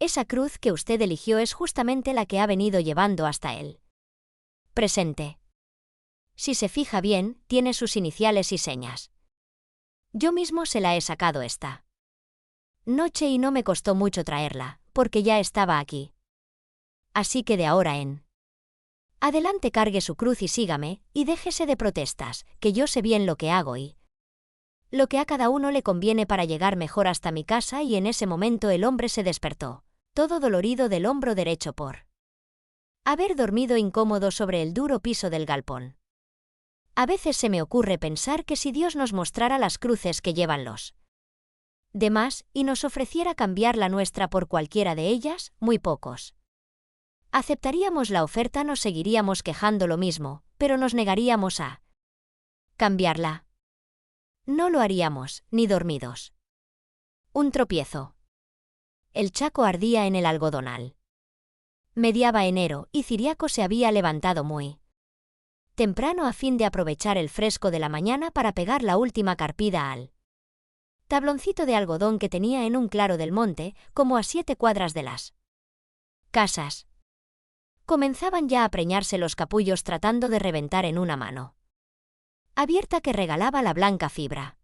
Esa cruz que usted eligió es justamente la que ha venido llevando hasta él. Presente. Si se fija bien, tiene sus iniciales y señas. Yo mismo se la he sacado esta noche y no me costó mucho traerla, porque ya estaba aquí. Así que de ahora en adelante cargue su cruz y sígame, y déjese de protestas, que yo sé bien lo que hago y lo que a cada uno le conviene para llegar mejor hasta mi casa. Y en ese momento el hombre se despertó, todo dolorido del hombro derecho por haber dormido incómodo sobre el duro piso del galpón. A veces se me ocurre pensar que si Dios nos mostrara las cruces que llevan los demás y nos ofreciera cambiar la nuestra por cualquiera de ellas, muy pocos aceptaríamos la oferta, nos seguiríamos quejando lo mismo, pero nos negaríamos a cambiarla. No lo haríamos, ni dormidos. Un tropiezo. El Chaco ardía en el algodonal. Mediaba enero y Ciriaco se había levantado muy temprano a fin de aprovechar el fresco de la mañana para pegar la última carpida al tabloncito de algodón que tenía en un claro del monte, como a 7 cuadras de las casas. Comenzaban ya a preñarse los capullos tratando de reventar en una mano abierta que regalaba la blanca fibra.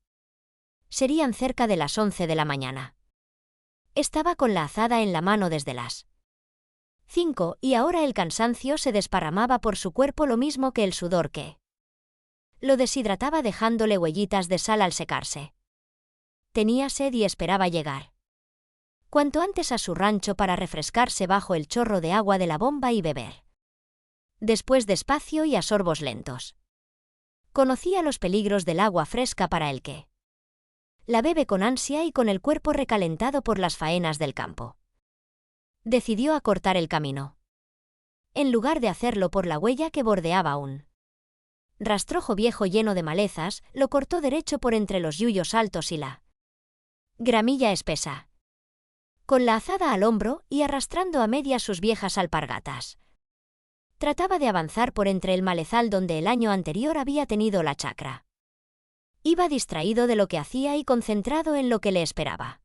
Serían cerca de las 11 de la mañana. Estaba con la azada en la mano desde las 5 y ahora el cansancio se desparramaba por su cuerpo, lo mismo que el sudor que lo deshidrataba dejándole huellitas de sal al secarse. Tenía sed y esperaba llegar cuanto antes a su rancho para refrescarse bajo el chorro de agua de la bomba y beber. Después despacio y a sorbos lentos. Conocía los peligros del agua fresca para el que la bebe con ansia y con el cuerpo recalentado por las faenas del campo. Decidió acortar el camino. En lugar de hacerlo por la huella que bordeaba un rastrojo viejo lleno de malezas, lo cortó derecho por entre los yuyos altos y la gramilla espesa. Con la azada al hombro y arrastrando a medias sus viejas alpargatas. Trataba de avanzar por entre el malezal donde el año anterior había tenido la chacra. Iba distraído de lo que hacía y concentrado en lo que le esperaba.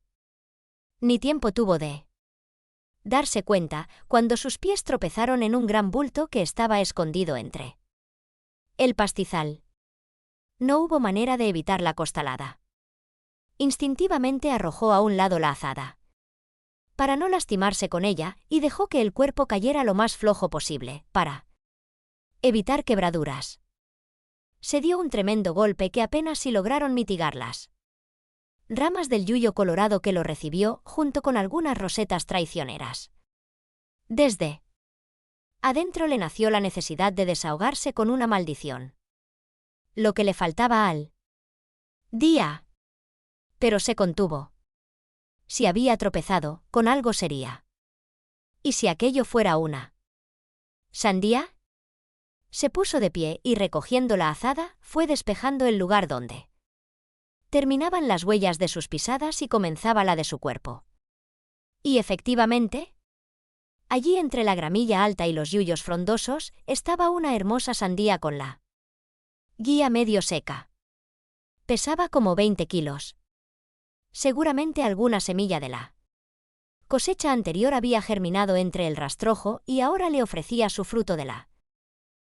Ni tiempo tuvo de darse cuenta cuando sus pies tropezaron en un gran bulto que estaba escondido entre el pastizal. No hubo manera de evitar la costalada. Instintivamente arrojó a un lado la azada para no lastimarse con ella, y dejó que el cuerpo cayera lo más flojo posible, para evitar quebraduras. Se dio un tremendo golpe que apenas si lograron mitigarlas ramas del yuyo colorado que lo recibió, junto con algunas rosetas traicioneras. Desde adentro le nació la necesidad de desahogarse con una maldición. Lo que le faltaba al día. Pero se contuvo. Si había tropezado, con algo sería. ¿Y si aquello fuera una sandía? Se puso de pie y, recogiendo la azada, fue despejando el lugar donde terminaban las huellas de sus pisadas y comenzaba la de su cuerpo. Y efectivamente, allí entre la gramilla alta y los yuyos frondosos, estaba una hermosa sandía con la guía medio seca. Pesaba como 20 kilos. Seguramente alguna semilla de la cosecha anterior había germinado entre el rastrojo y ahora le ofrecía su fruto de la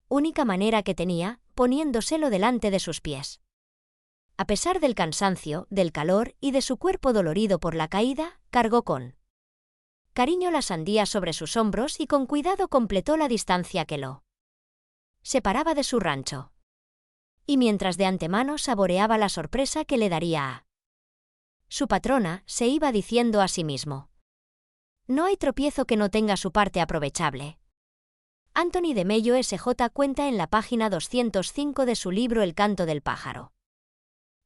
única manera que tenía, poniéndoselo delante de sus pies. A pesar del cansancio, del calor y de su cuerpo dolorido por la caída, cargó con cariño la sandía sobre sus hombros y con cuidado completó la distancia que lo separaba de su rancho. Y mientras de antemano saboreaba la sorpresa que le daría a su patrona, se iba diciendo a sí mismo: no hay tropiezo que no tenga su parte aprovechable. Anthony de Mello S.J. cuenta en la página 205 de su libro El canto del pájaro.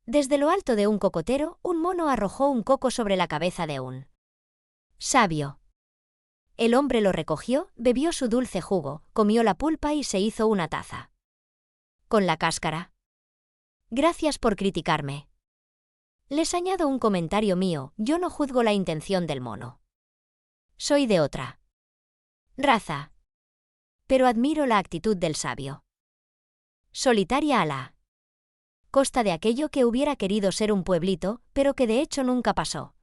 Desde lo alto de un cocotero, un mono arrojó un coco sobre la cabeza de un sabio. El hombre lo recogió, bebió su dulce jugo, comió la pulpa y se hizo una taza con la cáscara. Gracias por criticarme. Les añado un comentario mío: yo no juzgo la intención del mono. Soy de otra raza. Pero admiro la actitud del sabio. Solitaria a la costa de aquello que hubiera querido ser un pueblito, pero que de hecho nunca pasó.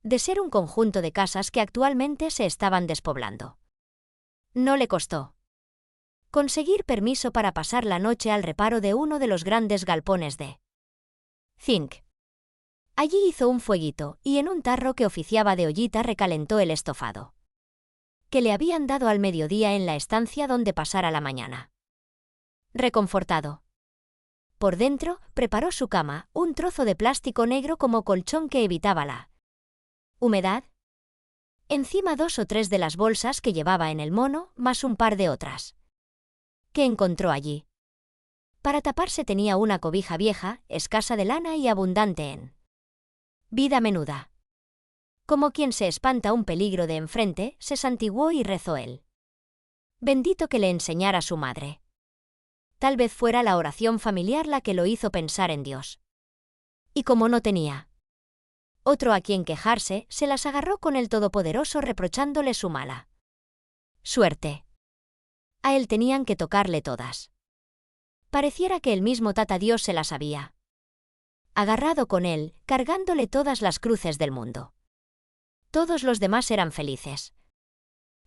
de ser un conjunto de casas que actualmente se estaban despoblando. No le costó conseguir permiso para pasar la noche al reparo de uno de los grandes galpones de zinc. Allí hizo un fueguito y en un tarro que oficiaba de ollita recalentó el estofado que le habían dado al mediodía en la estancia donde pasara la mañana. Reconfortado por dentro, preparó su cama, un trozo de plástico negro como colchón que evitaba la humedad. Encima 2 o 3 de las bolsas que llevaba en el mono, más un par de otras que encontró allí. Para taparse tenía una cobija vieja, escasa de lana y abundante en vida menuda. Como quien se espanta un peligro de enfrente, se santiguó y rezó él. Bendito que le enseñara su madre. Tal vez fuera la oración familiar la que lo hizo pensar en Dios. Y como no tenía otro a quien quejarse, se las agarró con el Todopoderoso reprochándole su mala suerte. A él tenían que tocarle todas. Pareciera que el mismo Tata Dios se las había agarrado con él, cargándole todas las cruces del mundo. Todos los demás eran felices,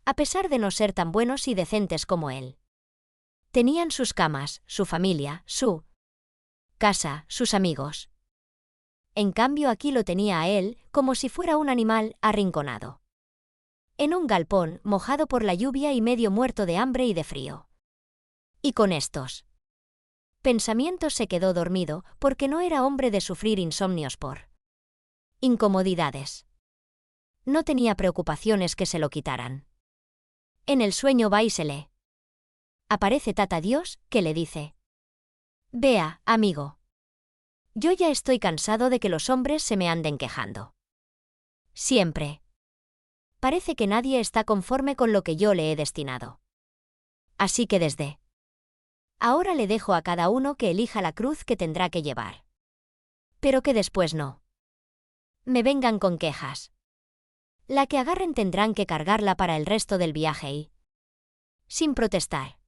a pesar de no ser tan buenos y decentes como él. Tenían sus camas, su familia, su casa, sus amigos. En cambio aquí lo tenía a él, como si fuera un animal arrinconado en un galpón, mojado por la lluvia y medio muerto de hambre y de frío. Y con estos pensamientos se quedó dormido, porque no era hombre de sufrir insomnios por incomodidades. No tenía preocupaciones que se lo quitaran. En el sueño va y se le aparece Tata Dios, que le dice: «Vea, amigo. Yo ya estoy cansado de que los hombres se me anden quejando. Siempre. Parece que nadie está conforme con lo que yo le he destinado. Así que desde ahora le dejo a cada uno que elija la cruz que tendrá que llevar. Pero que después no me vengan con quejas. La que agarren tendrán que cargarla para el resto del viaje y sin protestar.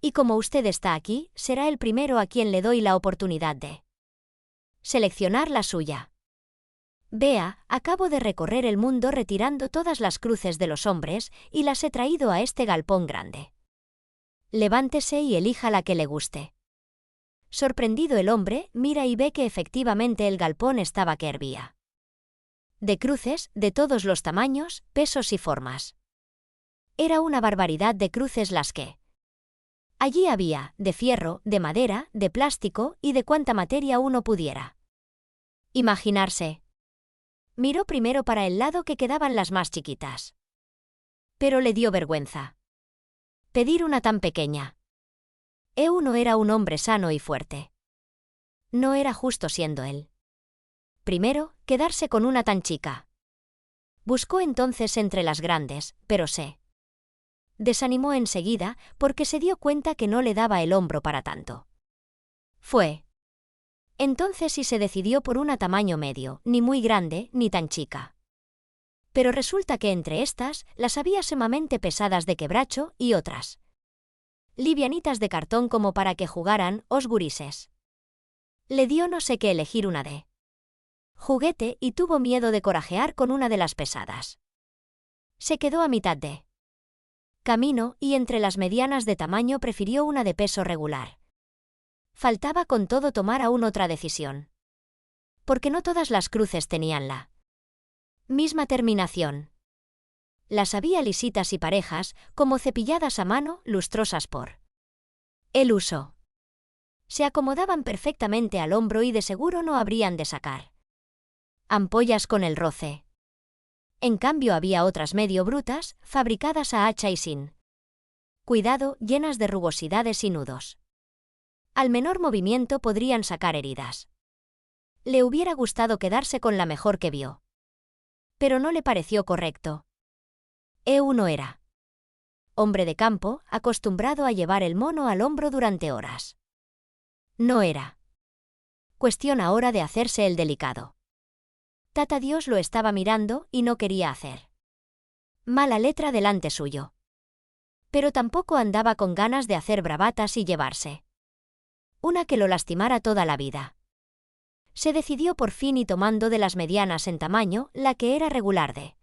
Y como usted está aquí, será el primero a quien le doy la oportunidad de seleccionar la suya. Vea, acabo de recorrer el mundo retirando todas las cruces de los hombres y las he traído a este galpón grande. Levántese y elija la que le guste». Sorprendido el hombre, mira y ve que efectivamente el galpón estaba que hervía de cruces, de todos los tamaños, pesos y formas. Era una barbaridad de cruces las que allí había, de fierro, de madera, de plástico y de cuanta materia uno pudiera imaginarse. Miró primero para el lado que quedaban las más chiquitas. Pero le dio vergüenza pedir una tan pequeña. No era un hombre sano y fuerte. No era justo siendo él primero, quedarse con una tan chica. Buscó entonces entre las grandes, pero se desanimó enseguida porque se dio cuenta que no le daba el hombro para tanto. Fue entonces y se decidió por una tamaño medio, ni muy grande ni tan chica. Pero resulta que entre estas las había sumamente pesadas de quebracho y otras livianitas de cartón como para que jugaran os gurises. Le dio no sé qué elegir una de juguete y tuvo miedo de corajear con una de las pesadas. Se quedó a mitad de camino y entre las medianas de tamaño prefirió una de peso regular. Faltaba con todo tomar aún otra decisión. Porque no todas las cruces tenían la misma terminación. Las había lisitas y parejas, como cepilladas a mano, lustrosas por el uso. Se acomodaban perfectamente al hombro y de seguro no habrían de sacar ampollas con el roce. En cambio había otras medio brutas, fabricadas a hacha y sin cuidado, llenas de rugosidades y nudos. Al menor movimiento podrían sacar heridas. Le hubiera gustado quedarse con la mejor que vio. Pero no le pareció correcto. No era hombre de campo, acostumbrado a llevar el mono al hombro durante horas. No era cuestión ahora de hacerse el delicado. Tata Dios lo estaba mirando y no quería hacer mala letra delante suyo. Pero tampoco andaba con ganas de hacer bravatas y llevarse una que lo lastimara toda la vida. Se decidió por fin y tomando de las medianas en tamaño, la que era regular de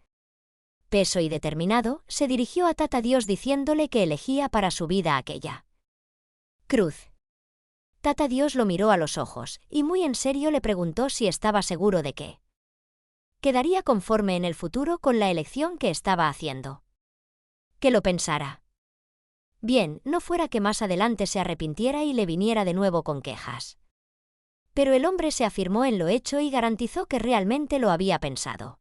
peso y determinado, se dirigió a Tata Dios diciéndole que elegía para su vida aquella cruz. Tata Dios lo miró a los ojos, y muy en serio le preguntó si estaba seguro de que quedaría conforme en el futuro con la elección que estaba haciendo. Que lo pensara. Bien, no fuera que más adelante se arrepintiera y le viniera de nuevo con quejas. Pero el hombre se afirmó en lo hecho y garantizó que realmente lo había pensado.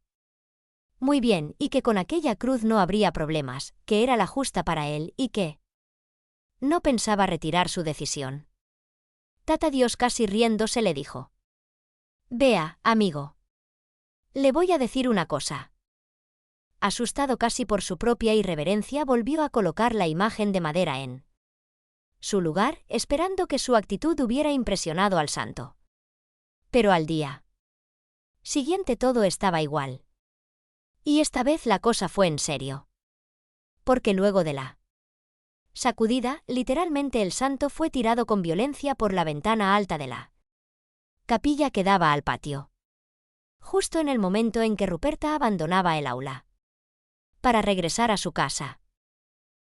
Muy bien, y que con aquella cruz no habría problemas, que era la justa para él y que no pensaba retirar su decisión. Tata Dios casi riéndose le dijo: «Vea, amigo. Le voy a decir una cosa». Asustado casi por su propia irreverencia, volvió a colocar la imagen de madera en su lugar, esperando que su actitud hubiera impresionado al santo. Pero al día siguiente todo estaba igual. Y esta vez la cosa fue en serio. Porque luego de la sacudida, literalmente el santo fue tirado con violencia por la ventana alta de la capilla que daba al patio. Justo en el momento en que Ruperta abandonaba el aula para regresar a su casa.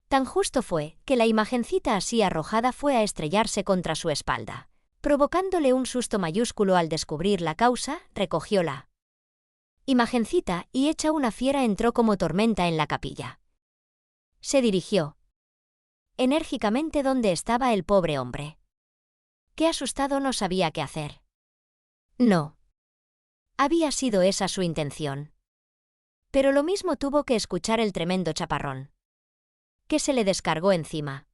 Tan justo fue, que la imagencita así arrojada fue a estrellarse contra su espalda. Provocándole un susto mayúsculo al descubrir la causa, recogió la imagencita y hecha una fiera entró como tormenta en la capilla. Se dirigió enérgicamente donde estaba el pobre hombre, que asustado no sabía qué hacer. No había sido esa su intención. Pero lo mismo tuvo que escuchar el tremendo chaparrón que se le descargó encima.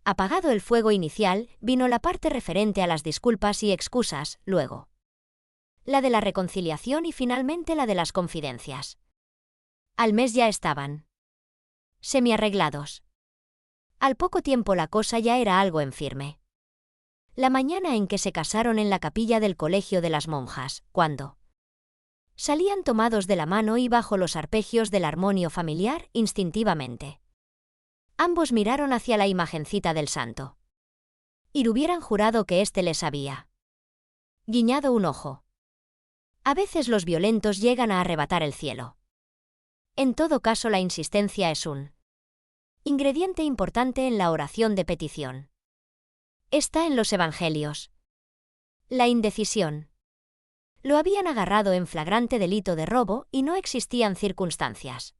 Apagado el fuego inicial, vino la parte referente a las disculpas y excusas, luego la de la reconciliación y finalmente la de las confidencias. Al mes ya estaban semiarreglados. Al poco tiempo la cosa ya era algo en firme. La mañana en que se casaron en la capilla del colegio de las monjas, cuando salían tomados de la mano y bajo los arpegios del armonio familiar, instintivamente ambos miraron hacia la imagencita del santo. Y hubieran jurado que éste les había guiñado un ojo. A veces los violentos llegan a arrebatar el cielo. En todo caso, la insistencia es un ingrediente importante en la oración de petición. Está en los evangelios. La indecisión. Lo habían agarrado en flagrante delito de robo y no existían circunstancias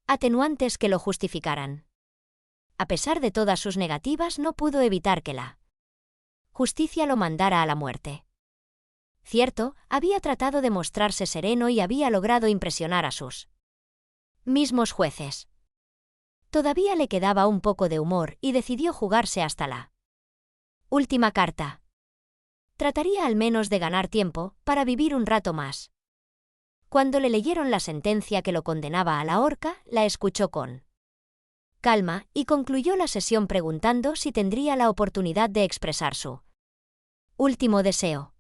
atenuantes que lo justificaran. A pesar de todas sus negativas, no pudo evitar que la justicia lo mandara a la muerte. Cierto, había tratado de mostrarse sereno y había logrado impresionar a sus mismos jueces. Todavía le quedaba un poco de humor y decidió jugarse hasta la última carta. Trataría al menos de ganar tiempo para vivir un rato más. Cuando le leyeron la sentencia que lo condenaba a la horca, la escuchó con calma y concluyó la sesión preguntando si tendría la oportunidad de expresar su último deseo.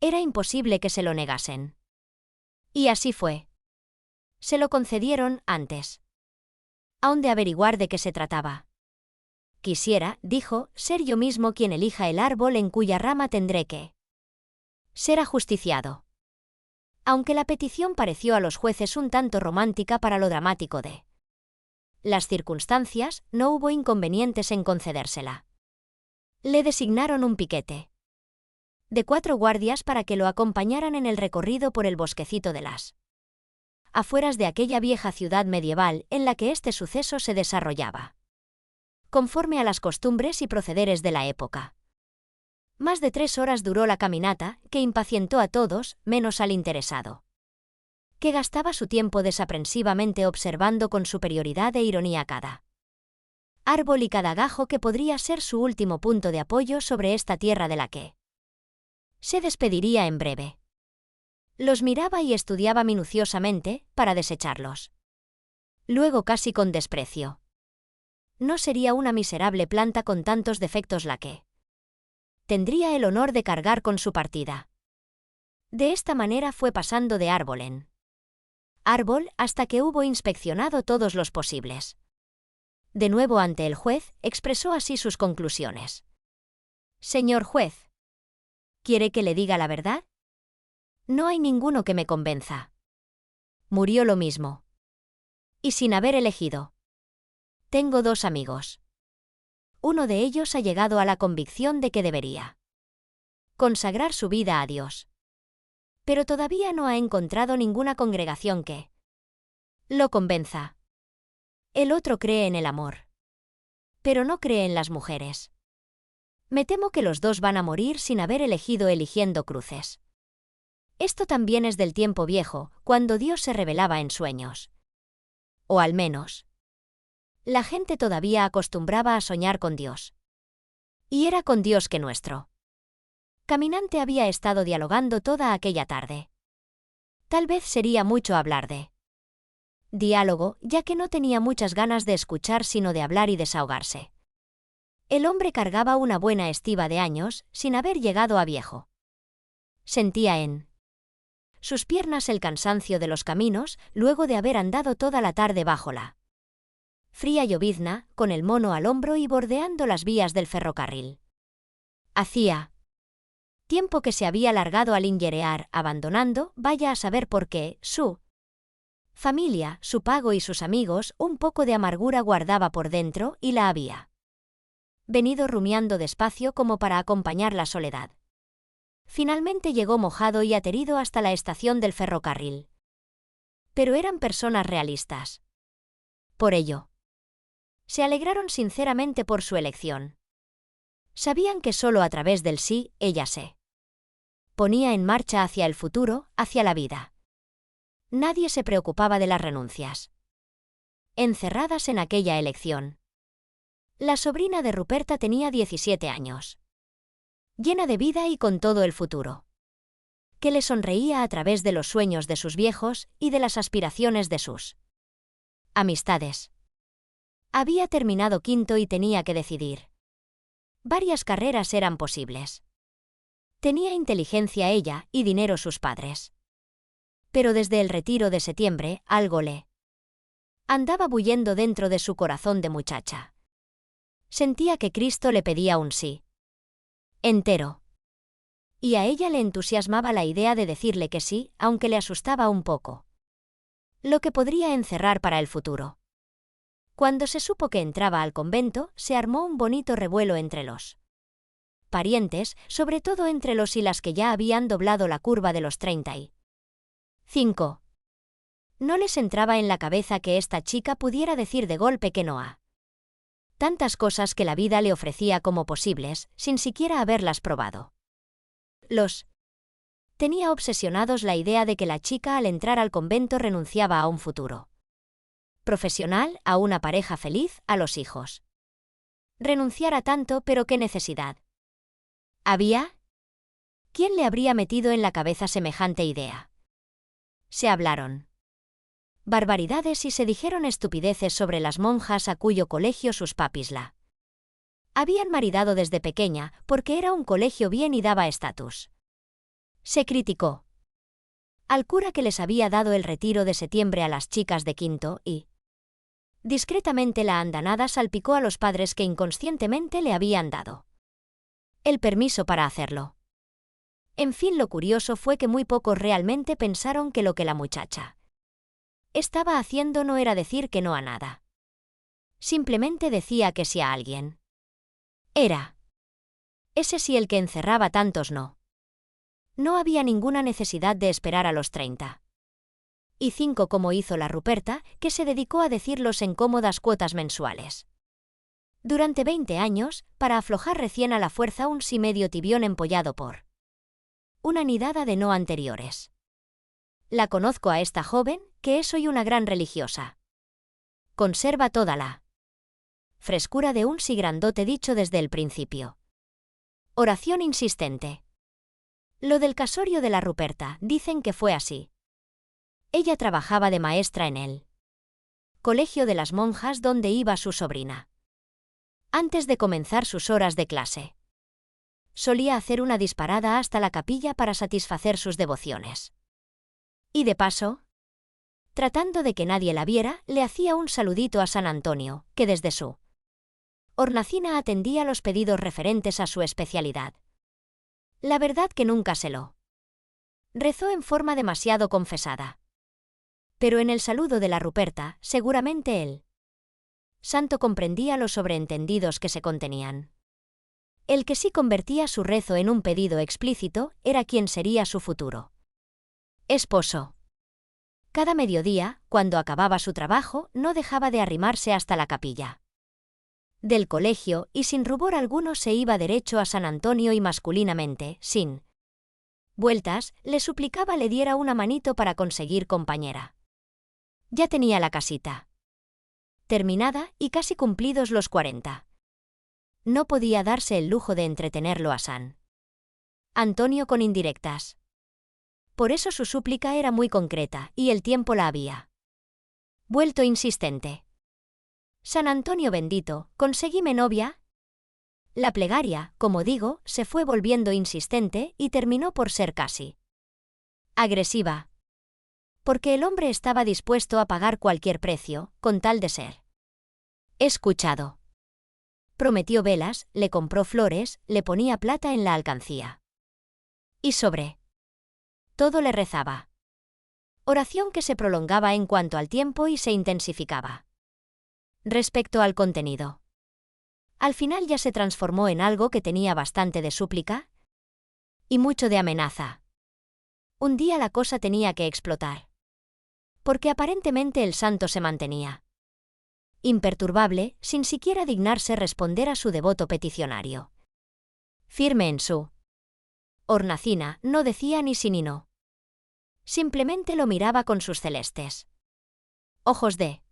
Era imposible que se lo negasen. Y así fue. Se lo concedieron antes aún de averiguar de qué se trataba. Quisiera, dijo, ser yo mismo quien elija el árbol en cuya rama tendré que ser ajusticiado. Aunque la petición pareció a los jueces un tanto romántica para lo dramático de las circunstancias, no hubo inconvenientes en concedérsela. Le designaron un piquete de 4 guardias para que lo acompañaran en el recorrido por el bosquecito de las afueras de aquella vieja ciudad medieval en la que este suceso se desarrollaba, conforme a las costumbres y procederes de la época. Más de 3 horas duró la caminata, que impacientó a todos, menos al interesado, que gastaba su tiempo desaprensivamente observando con superioridad e ironía cada árbol y cada gajo que podría ser su último punto de apoyo sobre esta tierra de la que se despediría en breve. Los miraba y estudiaba minuciosamente, para desecharlos luego casi con desprecio. No sería una miserable planta con tantos defectos la que tendría el honor de cargar con su partida. De esta manera fue pasando de árbol en árbol hasta que hubo inspeccionado todos los posibles. De nuevo ante el juez, expresó así sus conclusiones. Señor juez, ¿Quiere que le diga la verdad? No hay ninguno que me convenza. Murió lo mismo. Y sin haber elegido. Tengo 2 amigos. Uno de ellos ha llegado a la convicción de que debería consagrar su vida a Dios. Pero todavía no ha encontrado ninguna congregación que lo convenza. El otro cree en el amor. Pero no cree en las mujeres. Me temo que los 2 van a morir sin haber elegido eligiendo cruces. Esto también es del tiempo viejo, cuando Dios se revelaba en sueños. O al menos, la gente todavía acostumbraba a soñar con Dios. Y era con Dios que nuestro caminante había estado dialogando toda aquella tarde. Tal vez sería mucho hablar de diálogo, ya que no tenía muchas ganas de escuchar sino de hablar y desahogarse. El hombre cargaba una buena estiva de años, sin haber llegado a viejo. Sentía en sus piernas el cansancio de los caminos, luego de haber andado toda la tarde bajo la fría llovizna, con el mono al hombro y bordeando las vías del ferrocarril. Hacía tiempo que se había largado al Ingerear, abandonando, vaya a saber por qué, su familia, su pago y sus amigos, un poco de amargura guardaba por dentro y la había venido rumiando despacio como para acompañar la soledad. Finalmente llegó mojado y aterido hasta la estación del ferrocarril. Pero eran personas realistas. Por ello, se alegraron sinceramente por su elección. Sabían que solo a través del sí, ella se ponía en marcha hacia el futuro, hacia la vida. Nadie se preocupaba de las renuncias encerradas en aquella elección. La sobrina de Ruperta tenía 17 años. Llena de vida y con todo el futuro que le sonreía a través de los sueños de sus viejos y de las aspiraciones de sus amistades. Había terminado quinto y tenía que decidir. Varias carreras eran posibles. Tenía inteligencia ella y dinero sus padres. Pero desde el retiro de septiembre, algo le andaba bullendo dentro de su corazón de muchacha. Sentía que Cristo le pedía un sí entero. Y a ella le entusiasmaba la idea de decirle que sí, aunque le asustaba un poco lo que podría encerrar para el futuro. Cuando se supo que entraba al convento, se armó un bonito revuelo entre los parientes, sobre todo entre los y las que ya habían doblado la curva de los 35. No les entraba en la cabeza que esta chica pudiera decir de golpe que no a tantas cosas que la vida le ofrecía como posibles, sin siquiera haberlas probado. Los tenía obsesionados la idea de que la chica al entrar al convento renunciaba a un futuro profesional, a una pareja feliz, a los hijos. Renunciar a tanto, pero qué necesidad había. ¿Quién le habría metido en la cabeza semejante idea? Se hablaron barbaridades y se dijeron estupideces sobre las monjas a cuyo colegio sus papis la habían maridado desde pequeña, porque era un colegio bien y daba estatus. Se criticó al cura que les había dado el retiro de septiembre a las chicas de quinto y discretamente la andanada salpicó a los padres que inconscientemente le habían dado el permiso para hacerlo. En fin, lo curioso fue que muy pocos realmente pensaron que lo que la muchacha estaba haciendo no era decir que no a nada. Simplemente decía que sí a alguien. Era ese sí el que encerraba tantos no. No había ninguna necesidad de esperar a los 35 como hizo la Ruperta, que se dedicó a decirlos en cómodas cuotas mensuales. Durante 20 años, para aflojar recién a la fuerza un sí medio tibión empollado por una nidada de no anteriores. La conozco a esta joven, que es hoy una gran religiosa. Conserva toda la frescura de un sí grandote dicho desde el principio. Oración insistente. Lo del casorio de la Ruperta, dicen que fue así. Ella trabajaba de maestra en el colegio de las monjas donde iba su sobrina. Antes de comenzar sus horas de clase, solía hacer una disparada hasta la capilla para satisfacer sus devociones. Y de paso, tratando de que nadie la viera, le hacía un saludito a San Antonio, que desde su hornacina atendía los pedidos referentes a su especialidad. La verdad que nunca se lo rezó en forma demasiado confesada. Pero en el saludo de la Ruperta, seguramente el santo comprendía los sobreentendidos que se contenían. El que sí convertía su rezo en un pedido explícito era quien sería su futuro esposo. Cada mediodía, cuando acababa su trabajo, no dejaba de arrimarse hasta la capilla del colegio y sin rubor alguno se iba derecho a San Antonio y masculinamente, sin vueltas, le suplicaba le diera una manito para conseguir compañera. Ya tenía la casita terminada y casi cumplidos los 40. No podía darse el lujo de entretenerlo a San Antonio con indirectas. Por eso su súplica era muy concreta y el tiempo la había vuelto insistente. San Antonio bendito, ¿conseguíme novia? La plegaria, como digo, se fue volviendo insistente y terminó por ser casi agresiva. Porque el hombre estaba dispuesto a pagar cualquier precio, con tal de ser escuchado. Prometió velas, le compró flores, le ponía plata en la alcancía. Y sobre todo le rezaba. Oración que se prolongaba en cuanto al tiempo y se intensificaba. Respecto al contenido, al final ya se transformó en algo que tenía bastante de súplica y mucho de amenaza. Un día la cosa tenía que explotar. Porque aparentemente el santo se mantenía imperturbable, sin siquiera dignarse responder a su devoto peticionario. Firme en su hornacina, no decía ni sí ni no. Simplemente lo miraba con sus celestes ojos de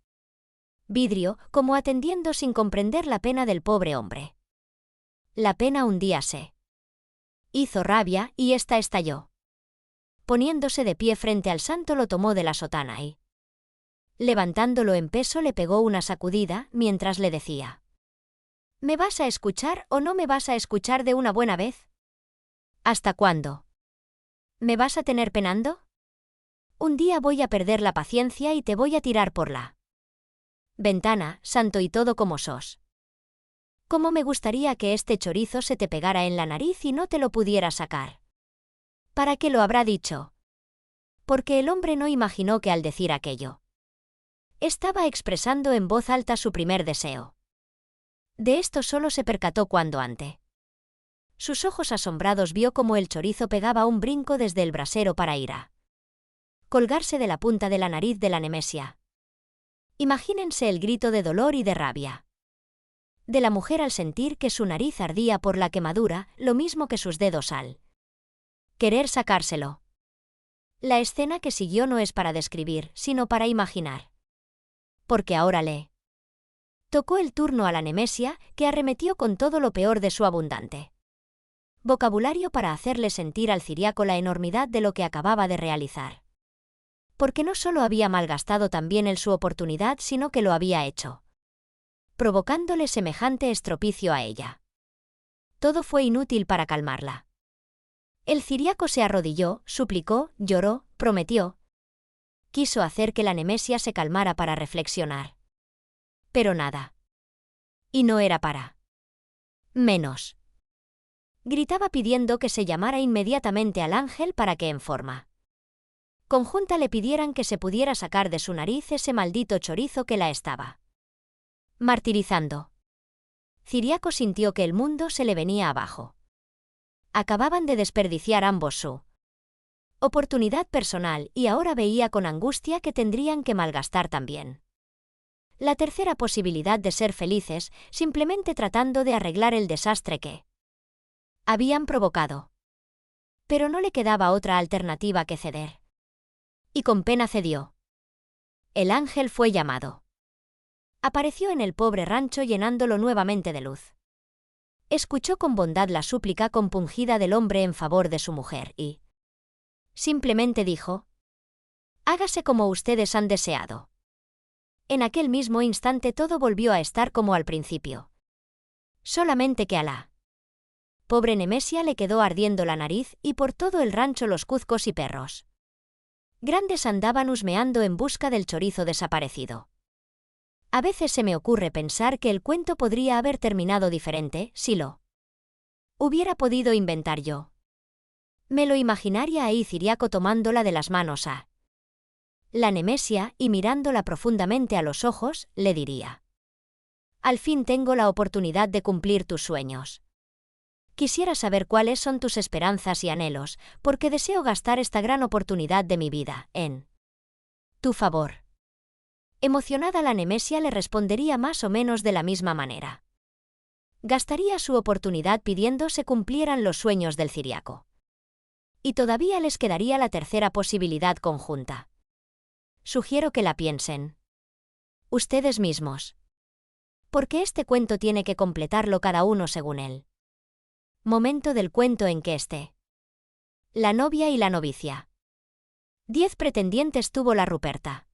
vidrio, como atendiendo sin comprender la pena del pobre hombre. La pena un día se hizo rabia y ésta estalló. Poniéndose de pie frente al santo lo tomó de la sotana y, levantándolo en peso, le pegó una sacudida mientras le decía: ¿Me vas a escuchar o no me vas a escuchar de una buena vez? ¿Hasta cuándo me vas a tener penando? Un día voy a perder la paciencia y te voy a tirar por la ventana, santo y todo como sos. ¿Cómo me gustaría que este chorizo se te pegara en la nariz y no te lo pudiera sacar? ¿Para qué lo habrá dicho? Porque el hombre no imaginó que al decir aquello estaba expresando en voz alta su primer deseo. De esto solo se percató cuando ante sus ojos asombrados vio cómo el chorizo pegaba un brinco desde el brasero para ir a colgarse de la punta de la nariz de la Nemesia. Imagínense el grito de dolor y de rabia de la mujer al sentir que su nariz ardía por la quemadura, lo mismo que sus dedos al querer sacárselo. La escena que siguió no es para describir, sino para imaginar. Porque ahora le tocó el turno a la Nemesia, que arremetió con todo lo peor de su abundante vocabulario para hacerle sentir al ciriaco la enormidad de lo que acababa de realizar. Porque no solo había malgastado también él su oportunidad, sino que lo había hecho provocándole semejante estropicio a ella. Todo fue inútil para calmarla. El ciriaco se arrodilló, suplicó, lloró, prometió. Quiso hacer que la Nemesia se calmara para reflexionar. Pero nada. Y no era para menos. Gritaba pidiendo que se llamara inmediatamente al ángel para que en forma conjunta le pidieran que se pudiera sacar de su nariz ese maldito chorizo que la estaba martirizando. Ciriaco sintió que el mundo se le venía abajo. Acababan de desperdiciar ambos su oportunidad personal y ahora veía con angustia que tendrían que malgastar también la tercera posibilidad de ser felices, simplemente tratando de arreglar el desastre que habían provocado. Pero no le quedaba otra alternativa que ceder. Y con pena cedió. El ángel fue llamado. Apareció en el pobre rancho llenándolo nuevamente de luz. Escuchó con bondad la súplica compungida del hombre en favor de su mujer y simplemente dijo: hágase como ustedes han deseado. En aquel mismo instante todo volvió a estar como al principio. Solamente que a la pobre Nemesia le quedó ardiendo la nariz y por todo el rancho los cuzcos y perros grandes andaban husmeando en busca del chorizo desaparecido. A veces se me ocurre pensar que el cuento podría haber terminado diferente si lo hubiera podido inventar yo. Me lo imaginaría ahí Ciriaco tomándola de las manos a la Nemesia y mirándola profundamente a los ojos, le diría: al fin tengo la oportunidad de cumplir tus sueños. Quisiera saber cuáles son tus esperanzas y anhelos, porque deseo gastar esta gran oportunidad de mi vida en tu favor. Emocionada, la Nemesia le respondería más o menos de la misma manera. Gastaría su oportunidad pidiendo se cumplieran los sueños del Ciriaco. Y todavía les quedaría la tercera posibilidad conjunta. Sugiero que la piensen ustedes mismos, porque este cuento tiene que completarlo cada uno según él. Momento del cuento en que esté. La novia y la novicia. 10 pretendientes tuvo la Ruperta.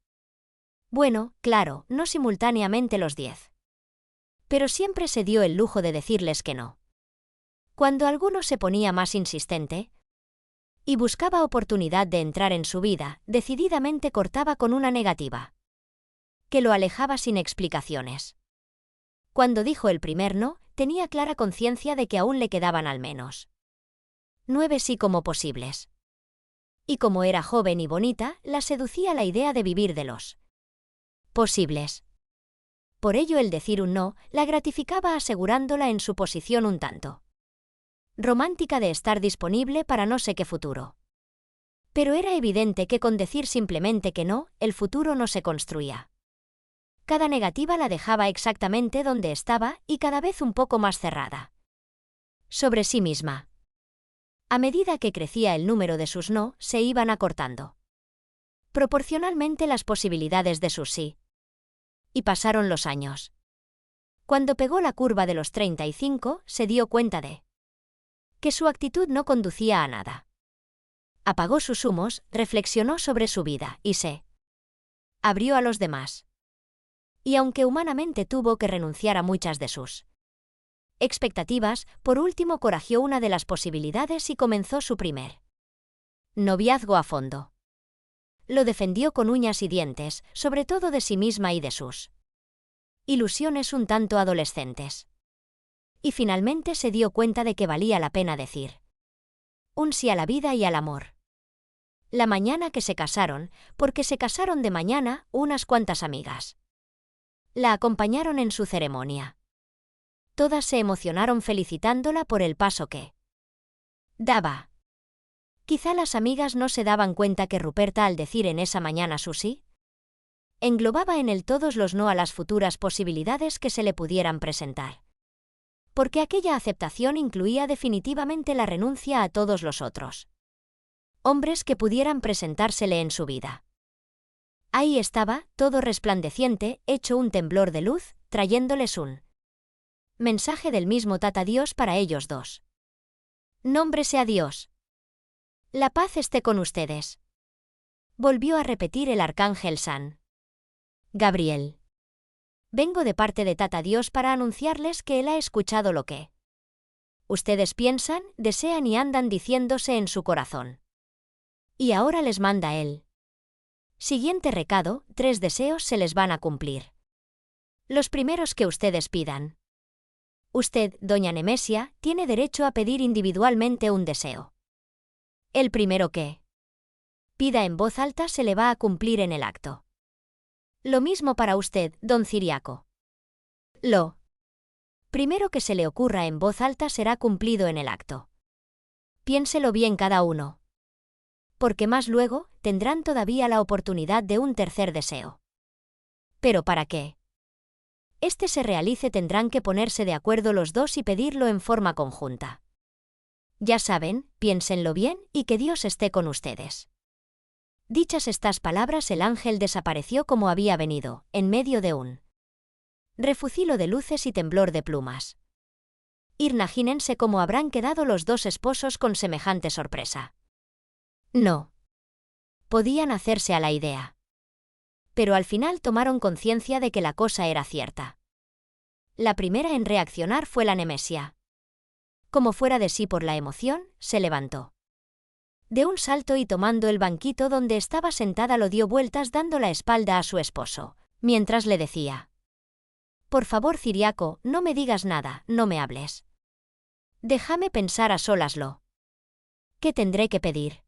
Bueno, claro, no simultáneamente los 10. Pero siempre se dio el lujo de decirles que no. Cuando alguno se ponía más insistente y buscaba oportunidad de entrar en su vida, decididamente cortaba con una negativa que lo alejaba sin explicaciones. Cuando dijo el primer no, tenía clara conciencia de que aún le quedaban al menos 9 sí como posibles. Y como era joven y bonita, la seducía la idea de vivir de los posibles. Por ello el decir un no la gratificaba, asegurándola en su posición un tanto romántica de estar disponible para no sé qué futuro. Pero era evidente que con decir simplemente que no, el futuro no se construía. Cada negativa la dejaba exactamente donde estaba y cada vez un poco más cerrada sobre sí misma. A medida que crecía el número de sus no, se iban acortando proporcionalmente las posibilidades de sus sí. Y pasaron los años. Cuando pegó la curva de los 35, se dio cuenta de que su actitud no conducía a nada. Apagó sus humos, reflexionó sobre su vida y se abrió a los demás. Y aunque humanamente tuvo que renunciar a muchas de sus expectativas, por último corajeó una de las posibilidades y comenzó su primer noviazgo a fondo. Lo defendió con uñas y dientes, sobre todo de sí misma y de sus ilusiones un tanto adolescentes. Y finalmente se dio cuenta de que valía la pena decir un sí a la vida y al amor. La mañana que se casaron, porque se casaron de mañana, unas cuantas amigas la acompañaron en su ceremonia. Todas se emocionaron felicitándola por el paso que daba. Quizá las amigas no se daban cuenta que Ruperta, al decir en esa mañana su sí, englobaba en él todos los no a las futuras posibilidades que se le pudieran presentar. Porque aquella aceptación incluía definitivamente la renuncia a todos los otros hombres que pudieran presentársele en su vida. Ahí estaba, todo resplandeciente, hecho un temblor de luz, trayéndoles un mensaje del mismo Tata Dios para ellos dos. Nombre sea Dios. La paz esté con ustedes. Volvió a repetir el arcángel San Gabriel. Vengo de parte de Tata Dios para anunciarles que él ha escuchado lo que ustedes piensan, desean y andan diciéndose en su corazón. Y ahora les manda él. Siguiente recado, 3 deseos se les van a cumplir. Los primeros que ustedes pidan. Usted, doña Nemesia, tiene derecho a pedir individualmente un deseo. El primero que pida en voz alta se le va a cumplir en el acto. Lo mismo para usted, don Ciriaco. Lo primero que se le ocurra en voz alta será cumplido en el acto. Piénselo bien cada uno. Porque más luego, tendrán todavía la oportunidad de un tercer deseo. ¿Pero para qué? Este se realice tendrán que ponerse de acuerdo los dos y pedirlo en forma conjunta. Ya saben, piénsenlo bien y que Dios esté con ustedes. Dichas estas palabras, el ángel desapareció como había venido, en medio de un refucilo de luces y temblor de plumas. Imagínense cómo habrán quedado los dos esposos con semejante sorpresa. No podían hacerse a la idea. Pero al final tomaron conciencia de que la cosa era cierta. La primera en reaccionar fue la Nemesia. Como fuera de sí por la emoción, se levantó de un salto y tomando el banquito donde estaba sentada lo dio vueltas dando la espalda a su esposo, mientras le decía: por favor, Ciriaco, no me digas nada, no me hables. Déjame pensar a solas. Lo ¿Qué tendré que pedir?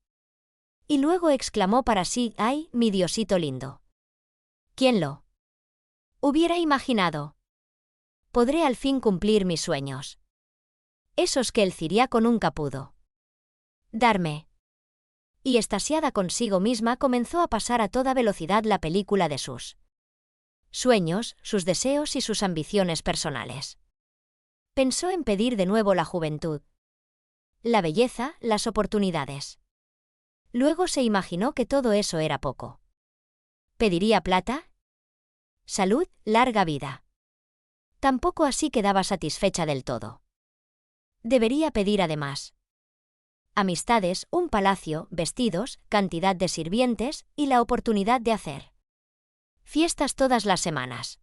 Y luego exclamó para sí: ¡ay, mi Diosito lindo! ¿Quién lo hubiera imaginado? Podré al fin cumplir mis sueños. Esos que el ciriaco nunca pudo darme. Y extasiada consigo misma comenzó a pasar a toda velocidad la película de sus sueños, sus deseos y sus ambiciones personales. Pensó en pedir de nuevo la juventud, la belleza, las oportunidades. Luego se imaginó que todo eso era poco. ¿Pediría plata? Salud, larga vida. Tampoco así quedaba satisfecha del todo. Debería pedir además amistades, un palacio, vestidos, cantidad de sirvientes y la oportunidad de hacer fiestas todas las semanas.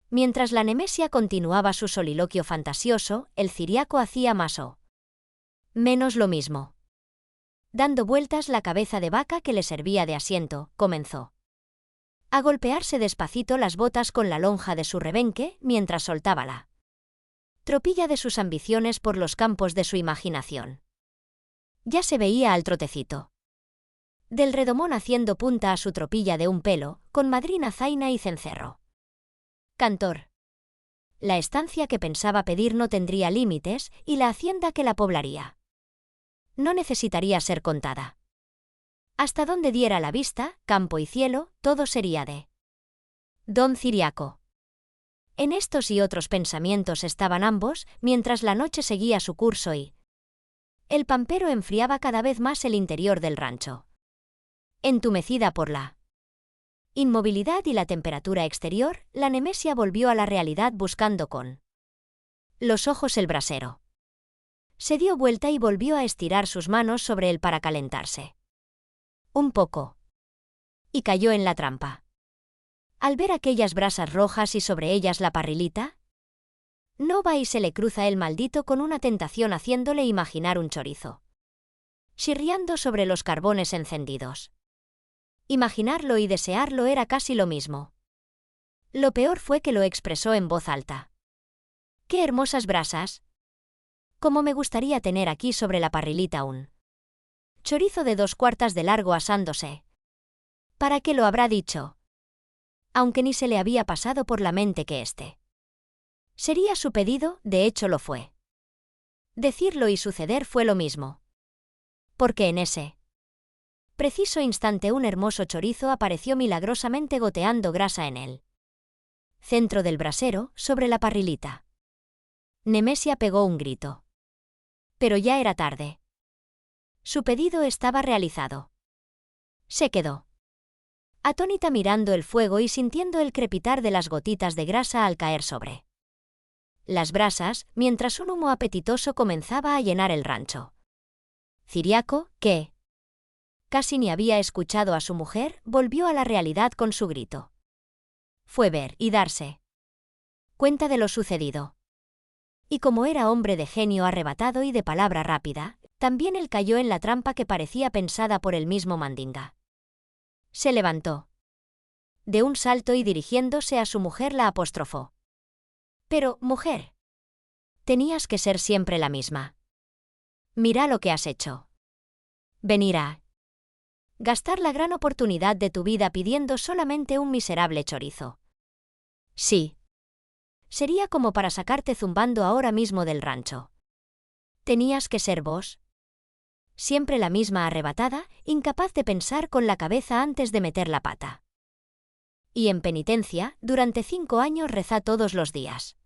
Mientras la Nemesia continuaba su soliloquio fantasioso, el ciriaco hacía más o menos lo mismo. Dando vueltas la cabeza de vaca que le servía de asiento, comenzó a golpearse despacito las botas con la lonja de su rebenque mientras soltaba la tropilla de sus ambiciones por los campos de su imaginación. Ya se veía al trotecito del redomón haciendo punta a su tropilla de un pelo, con madrina zaina y cencerro cantor. La estancia que pensaba pedir no tendría límites y la hacienda que la poblaría no necesitaría ser contada. Hasta donde diera la vista, campo y cielo, todo sería de Don Ciriaco. En estos y otros pensamientos estaban ambos, mientras la noche seguía su curso y el pampero enfriaba cada vez más el interior del rancho. Entumecida por la inmovilidad y la temperatura exterior, la Nemesia volvió a la realidad buscando con los ojos el brasero. Se dio vuelta y volvió a estirar sus manos sobre él para calentarse un poco. Y cayó en la trampa. Al ver aquellas brasas rojas y sobre ellas la parrilita, no va y se le cruza el maldito con una tentación haciéndole imaginar un chorizo chirriando sobre los carbones encendidos. Imaginarlo y desearlo era casi lo mismo. Lo peor fue que lo expresó en voz alta. ¡Qué hermosas brasas! Cómo me gustaría tener aquí sobre la parrilita un chorizo de 2/4 de largo asándose. ¿Para qué lo habrá dicho? Aunque ni se le había pasado por la mente que sería su pedido, de hecho lo fue. Decirlo y suceder fue lo mismo. Porque en ese preciso instante un hermoso chorizo apareció milagrosamente goteando grasa en él centro del brasero, sobre la parrilita. Nemesia pegó un grito. Pero ya era tarde. Su pedido estaba realizado. Se quedó atónita mirando el fuego y sintiendo el crepitar de las gotitas de grasa al caer sobre las brasas, mientras un humo apetitoso comenzaba a llenar el rancho. Ciriaco, que casi ni había escuchado a su mujer, volvió a la realidad con su grito. Fue ver y darse cuenta de lo sucedido. Y como era hombre de genio arrebatado y de palabra rápida, también él cayó en la trampa que parecía pensada por el mismo Mandinga. Se levantó de un salto y dirigiéndose a su mujer la apostrofó. Pero, mujer, tenías que ser siempre la misma. Mira lo que has hecho. Venir a gastar la gran oportunidad de tu vida pidiendo solamente un miserable chorizo. Sí. Sería como para sacarte zumbando ahora mismo del rancho. Tenías que ser vos. Siempre la misma arrebatada, incapaz de pensar con la cabeza antes de meter la pata. Y en penitencia, durante 5 años reza todos los días.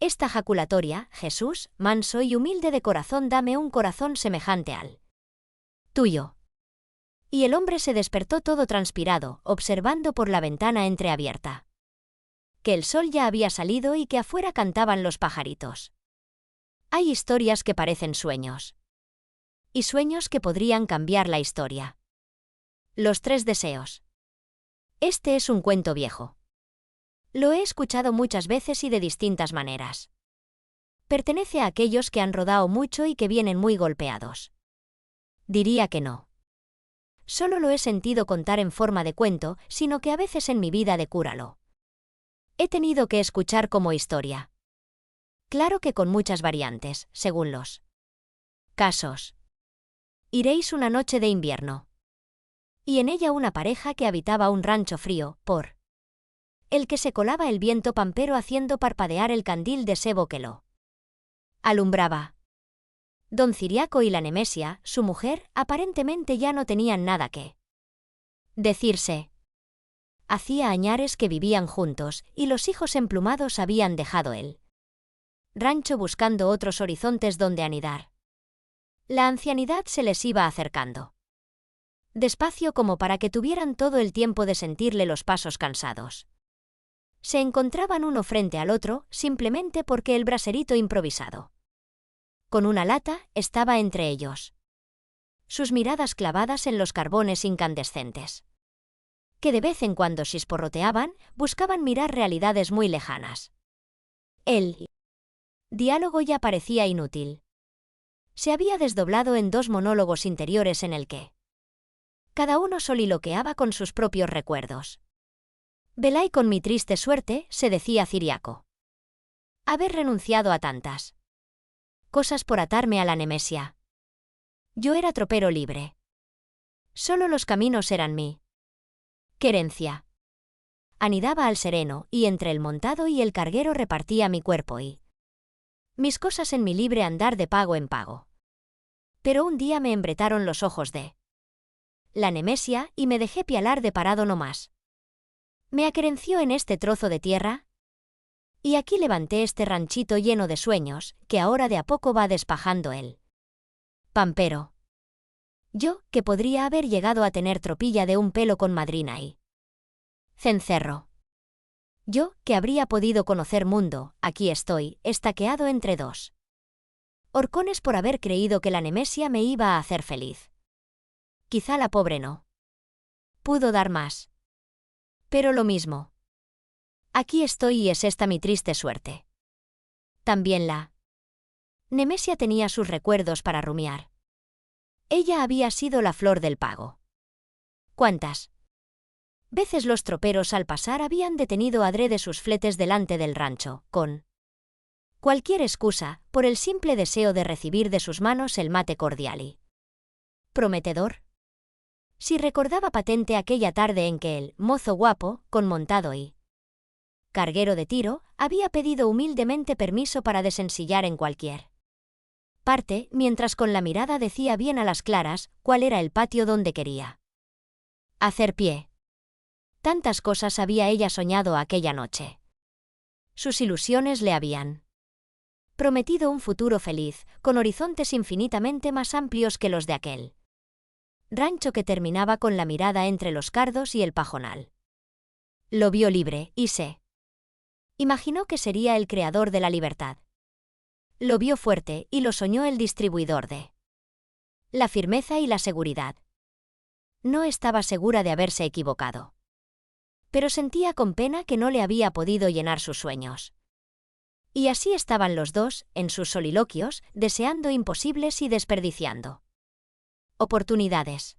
Esta jaculatoria, Jesús, manso y humilde de corazón, dame un corazón semejante al tuyo. Y el hombre se despertó todo transpirado, observando por la ventana entreabierta que el sol ya había salido y que afuera cantaban los pajaritos. Hay historias que parecen sueños. Y sueños que podrían cambiar la historia. Los 3 deseos. Este es un cuento viejo. Lo he escuchado muchas veces y de distintas maneras. Pertenece a aquellos que han rodado mucho y que vienen muy golpeados. Diría que no. Solo lo he sentido contar en forma de cuento, sino que a veces en mi vida de cúralo he tenido que escuchar como historia. Claro que con muchas variantes, según los casos. Iréis una noche de invierno. Y en ella una pareja que habitaba un rancho frío, por el que se colaba el viento pampero haciendo parpadear el candil de sebo que lo alumbraba. Don Ciriaco y la Nemesia, su mujer, aparentemente ya no tenían nada que decirse. Hacía añares que vivían juntos, y los hijos emplumados habían dejado el rancho buscando otros horizontes donde anidar. La ancianidad se les iba acercando. Despacio como para que tuvieran todo el tiempo de sentirle los pasos cansados. Se encontraban uno frente al otro, simplemente porque el braserito improvisado con una lata estaba entre ellos. Sus miradas clavadas en los carbones incandescentes, que de vez en cuando chisporroteaban, buscaban mirar realidades muy lejanas. El diálogo ya parecía inútil. Se había desdoblado en dos monólogos interiores en el que cada uno soliloqueaba con sus propios recuerdos. Velay con mi triste suerte, se decía Ciriaco. Haber renunciado a tantas cosas por atarme a la Nemesia. Yo era tropero libre. Solo los caminos eran mi querencia. Anidaba al sereno, y entre el montado y el carguero repartía mi cuerpo y mis cosas en mi libre andar de pago en pago. Pero un día me embretaron los ojos de la Nemesia y me dejé pialar de parado no más. Me aquerenció en este trozo de tierra, y aquí levanté este ranchito lleno de sueños, que ahora de a poco va despajando el pampero. Yo, que podría haber llegado a tener tropilla de un pelo con madrina y cencerro. Yo, que habría podido conocer mundo, aquí estoy, estaqueado entre dos horcones por haber creído que la Nemesia me iba a hacer feliz. Quizá la pobre no pudo dar más. Pero lo mismo. Aquí estoy y es esta mi triste suerte. También la Nemesia tenía sus recuerdos para rumiar. Ella había sido la flor del pago. ¿Cuántas veces los troperos al pasar habían detenido adrede sus fletes delante del rancho, con cualquier excusa, por el simple deseo de recibir de sus manos el mate cordial y prometedor? Si recordaba patente aquella tarde en que el mozo guapo, con montado y carguero de tiro, había pedido humildemente permiso para desensillar en cualquier parte, mientras con la mirada decía bien a las claras cuál era el patio donde quería hacer pie. Tantas cosas había ella soñado aquella noche. Sus ilusiones le habían prometido un futuro feliz, con horizontes infinitamente más amplios que los de aquel rancho que terminaba con la mirada entre los cardos y el pajonal. Lo vio libre, y se imaginó que sería el creador de la libertad. Lo vio fuerte, y lo soñó el distribuidor de la firmeza y la seguridad. No estaba segura de haberse equivocado. Pero sentía con pena que no le había podido llenar sus sueños. Y así estaban los dos, en sus soliloquios, deseando imposibles y desperdiciando oportunidades.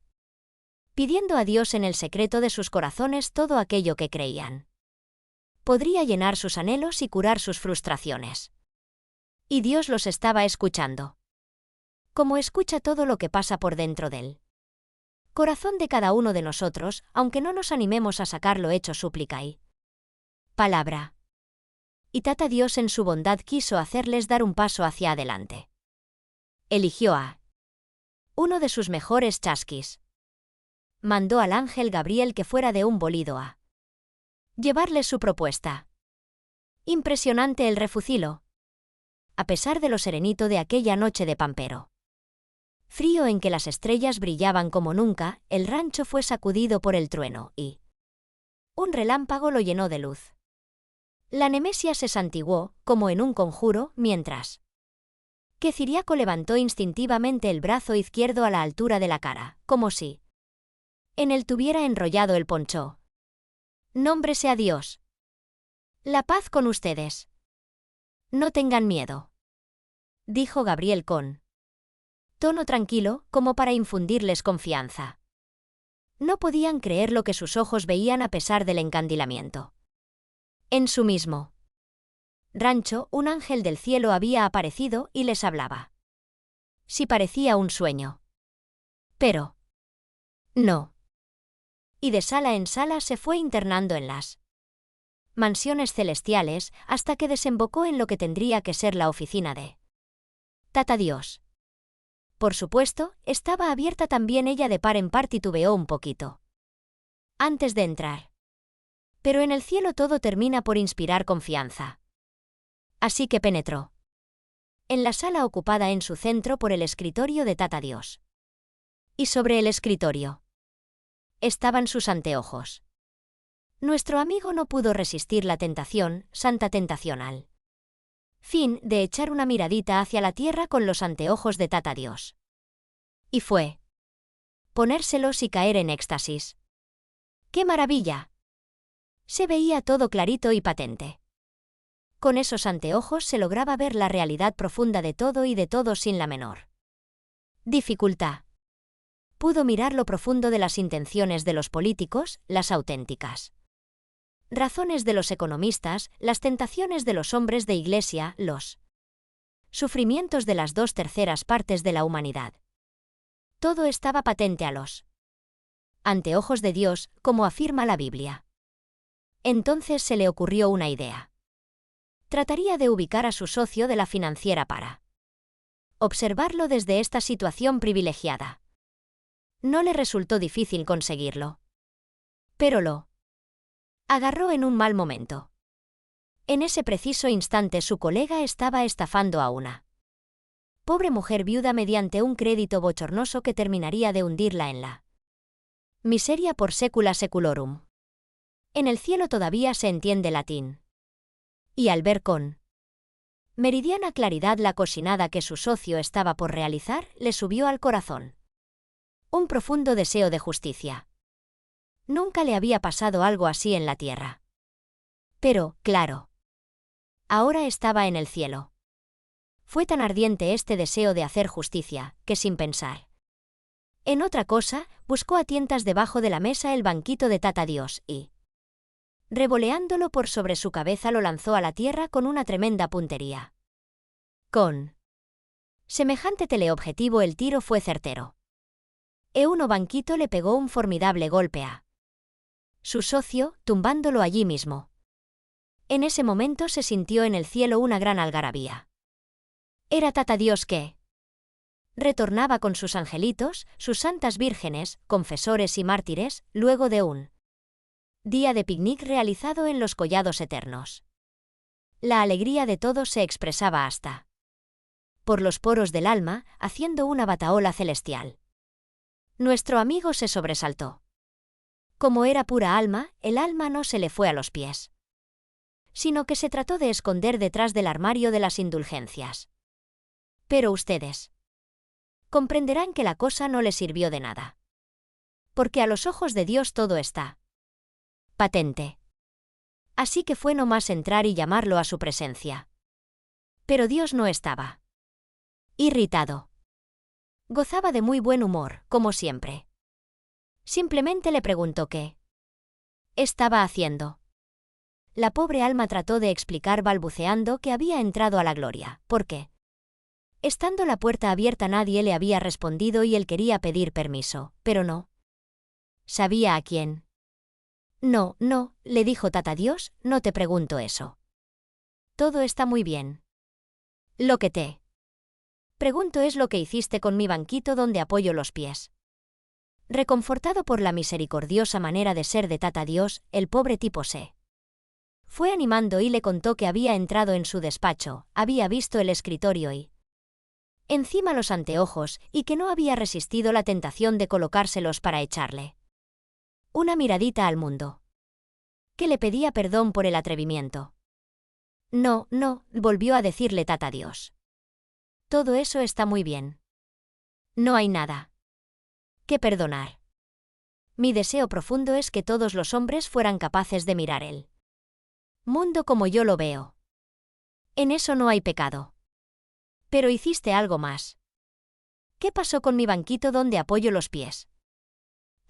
Pidiendo a Dios en el secreto de sus corazones todo aquello que creían podría llenar sus anhelos y curar sus frustraciones. Y Dios los estaba escuchando. Como escucha todo lo que pasa por dentro del corazón de cada uno de nosotros, aunque no nos animemos a sacarlo hecho súplica y palabra. Y Tata Dios en su bondad quiso hacerles dar un paso hacia adelante. Eligió a uno de sus mejores chasquis. Mandó al ángel Gabriel que fuera de un bolido a llevarles su propuesta. Impresionante el refucilo. A pesar de lo serenito de aquella noche de pampero frío en que las estrellas brillaban como nunca, el rancho fue sacudido por el trueno y un relámpago lo llenó de luz. La Nemesia se santiguó, como en un conjuro, mientras que Ciriaco levantó instintivamente el brazo izquierdo a la altura de la cara, como si en él tuviera enrollado el poncho. Nombre sea Dios. La paz con ustedes. No tengan miedo, dijo Gabriel con tono tranquilo, como para infundirles confianza. No podían creer lo que sus ojos veían a pesar del encandilamiento. En su mismo rancho, un ángel del cielo había aparecido y les hablaba. Si parecía un sueño. Pero no. Y de sala en sala se fue internando en las mansiones celestiales hasta que desembocó en lo que tendría que ser la oficina de Tata Dios. Por supuesto, estaba abierta también ella de par en par, titubeó un poquito antes de entrar. Pero en el cielo todo termina por inspirar confianza. Así que penetró en la sala ocupada en su centro por el escritorio de Tata Dios. Y sobre el escritorio estaban sus anteojos. Nuestro amigo no pudo resistir la tentación, santa tentación al fin, de echar una miradita hacia la tierra con los anteojos de Tata Dios. Y fue ponérselos y caer en éxtasis. ¡Qué maravilla! Se veía todo clarito y patente. Con esos anteojos se lograba ver la realidad profunda de todo y de todo sin la menor dificultad. Pudo mirar lo profundo de las intenciones de los políticos, las auténticas razones de los economistas, las tentaciones de los hombres de iglesia, los sufrimientos de las 2/3 partes de la humanidad. Todo estaba patente a los anteojos de Dios, como afirma la Biblia. Entonces se le ocurrió una idea. Trataría de ubicar a su socio de la financiera para observarlo desde esta situación privilegiada. No le resultó difícil conseguirlo. Pero lo agarró en un mal momento. En ese preciso instante su colega estaba estafando a una pobre mujer viuda mediante un crédito bochornoso que terminaría de hundirla en la miseria por secula seculorum. En el cielo todavía se entiende latín. Y al ver con meridiana claridad la cocinada que su socio estaba por realizar, le subió al corazón un profundo deseo de justicia. Nunca le había pasado algo así en la tierra. Pero, claro, ahora estaba en el cielo. Fue tan ardiente este deseo de hacer justicia, que sin pensar en otra cosa, buscó a tientas debajo de la mesa el banquito de Tata Dios y, revoleándolo por sobre su cabeza, lo lanzó a la tierra con una tremenda puntería. Con semejante teleobjetivo el tiro fue certero. Euno banquito le pegó un formidable golpe a su socio, tumbándolo allí mismo. En ese momento se sintió en el cielo una gran algarabía. Era Tata Dios que retornaba con sus angelitos, sus santas vírgenes, confesores y mártires, luego de un día de picnic realizado en los collados eternos. La alegría de todos se expresaba hasta por los poros del alma, haciendo una batahola celestial. Nuestro amigo se sobresaltó. Como era pura alma, el alma no se le fue a los pies, sino que se trató de esconder detrás del armario de las indulgencias. Pero ustedes comprenderán que la cosa no le sirvió de nada. Porque a los ojos de Dios todo está patente. Así que fue nomás entrar y llamarlo a su presencia. Pero Dios no estaba irritado. Gozaba de muy buen humor, como siempre. Simplemente le preguntó qué estaba haciendo. La pobre alma trató de explicar balbuceando que había entrado a la gloria, porque, estando la puerta abierta, nadie le había respondido y él quería pedir permiso, pero no sabía a quién. No, le dijo Tata Dios, no te pregunto eso. Todo está muy bien. Lo que te pregunto es lo que hiciste con mi banquito donde apoyo los pies. Reconfortado por la misericordiosa manera de ser de Tata Dios, el pobre tipo se fue animando y le contó que había entrado en su despacho, había visto el escritorio y encima los anteojos, y que no había resistido la tentación de colocárselos para echarle una miradita al mundo. Que le pedía perdón por el atrevimiento. No, volvió a decirle Tata Dios. Todo eso está muy bien. No hay nada que perdonar. Mi deseo profundo es que todos los hombres fueran capaces de mirar el mundo como yo lo veo. En eso no hay pecado. Pero hiciste algo más. ¿Qué pasó con mi banquito donde apoyo los pies?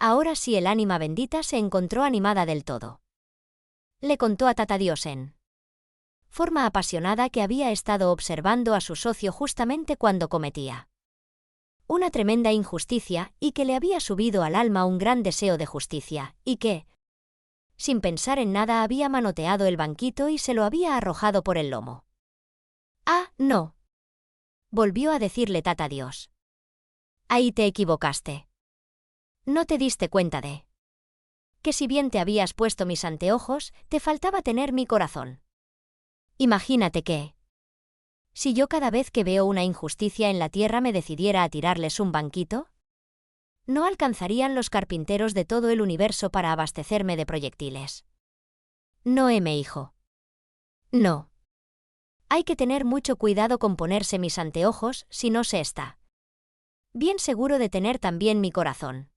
Ahora sí el ánima bendita se encontró animada del todo. Le contó a Tata Dios en forma apasionada que había estado observando a su socio justamente cuando cometía una tremenda injusticia y que le había subido al alma un gran deseo de justicia, y que, sin pensar en nada, había manoteado el banquito y se lo había arrojado por el lomo. «Ah, no», volvió a decirle Tata Dios. «Ahí te equivocaste. No te diste cuenta de que si bien te habías puesto mis anteojos, te faltaba tener mi corazón. Imagínate que, si yo cada vez que veo una injusticia en la tierra me decidiera a tirarles un banquito, no alcanzarían los carpinteros de todo el universo para abastecerme de proyectiles. No, hijo. No. Hay que tener mucho cuidado con ponerse mis anteojos si no se está bien seguro de tener también mi corazón.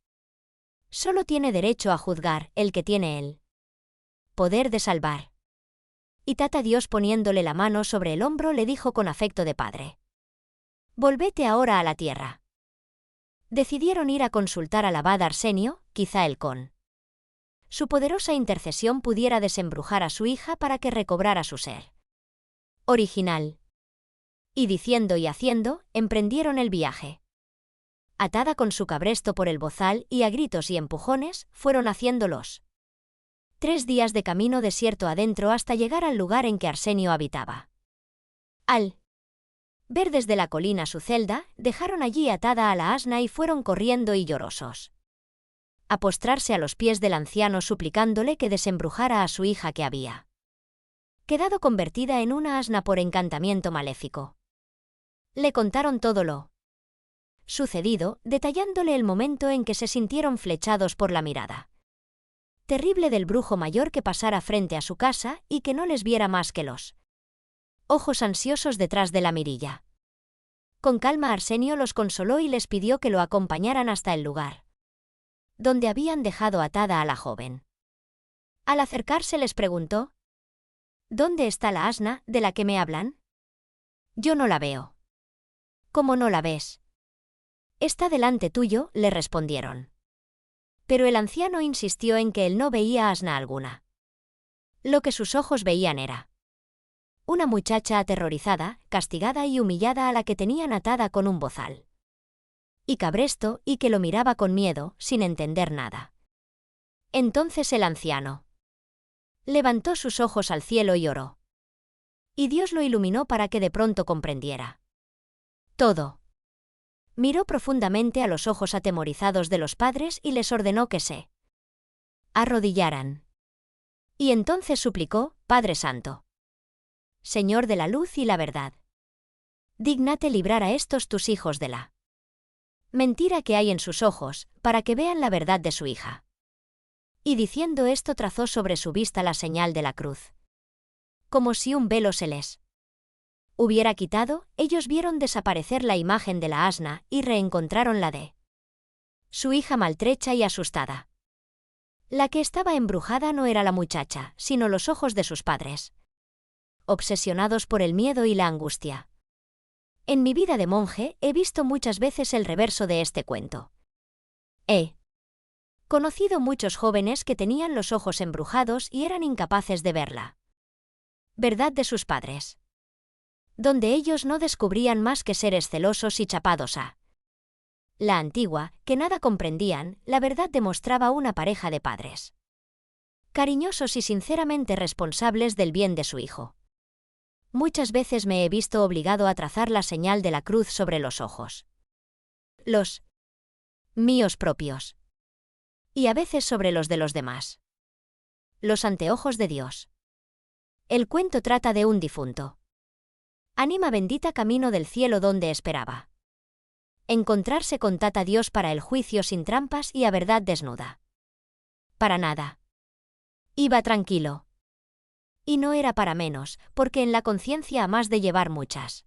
Solo tiene derecho a juzgar el que tiene el poder de salvar». Y Tata Dios, poniéndole la mano sobre el hombro, le dijo con afecto de padre: «Volvete ahora a la tierra». Decidieron ir a consultar al abad Arsenio, quizá él con su poderosa intercesión pudiera desembrujar a su hija para que recobrara su ser original. Y diciendo y haciendo, emprendieron el viaje. Atada con su cabresto por el bozal y a gritos y empujones, fueron haciéndolos 3 días de camino desierto adentro hasta llegar al lugar en que Arsenio habitaba. Al ver desde la colina su celda, dejaron allí atada a la asna y fueron corriendo y llorosos a postrarse a los pies del anciano suplicándole que desembrujara a su hija que había quedado convertida en una asna por encantamiento maléfico. Le contaron todo lo sucedido, detallándole el momento en que se sintieron flechados por la mirada terrible del brujo mayor que pasara frente a su casa y que no les viera más que los ojos ansiosos detrás de la mirilla. Con calma Arsenio los consoló y les pidió que lo acompañaran hasta el lugar donde habían dejado atada a la joven. Al acercarse les preguntó: «¿Dónde está la asna de la que me hablan? Yo no la veo». «¿Cómo no la ves? Está delante tuyo», le respondieron. Pero el anciano insistió en que él no veía asna alguna. Lo que sus ojos veían era una muchacha aterrorizada, castigada y humillada a la que tenían atada con un bozal y cabresto y que lo miraba con miedo, sin entender nada. Entonces el anciano levantó sus ojos al cielo y oró. Y Dios lo iluminó para que de pronto comprendiera todo. Miró profundamente a los ojos atemorizados de los padres y les ordenó que se arrodillaran. Y entonces suplicó: «Padre Santo, Señor de la luz y la verdad, dígnate librar a estos tus hijos de la mentira que hay en sus ojos, para que vean la verdad de su hija». Y diciendo esto trazó sobre su vista la señal de la cruz. Como si un velo se les hubiera quitado, ellos vieron desaparecer la imagen de la asna y reencontraron la de su hija maltrecha y asustada. La que estaba embrujada no era la muchacha, sino los ojos de sus padres, obsesionados por el miedo y la angustia. En mi vida de monje he visto muchas veces el reverso de este cuento. He conocido muchos jóvenes que tenían los ojos embrujados y eran incapaces de verla verdad de sus padres, donde ellos no descubrían más que seres celosos y chapados a la antigua, que nada comprendían. La verdad demostraba una pareja de padres cariñosos y sinceramente responsables del bien de su hijo. Muchas veces me he visto obligado a trazar la señal de la cruz sobre los ojos, los míos propios, y a veces sobre los de los demás. Los anteojos de Dios. El cuento trata de un difunto. Ánima bendita camino del cielo donde esperaba encontrarse con Tata Dios para el juicio sin trampas y a verdad desnuda. Para nada. Iba tranquilo. Y no era para menos, porque en la conciencia, a más de llevar muchas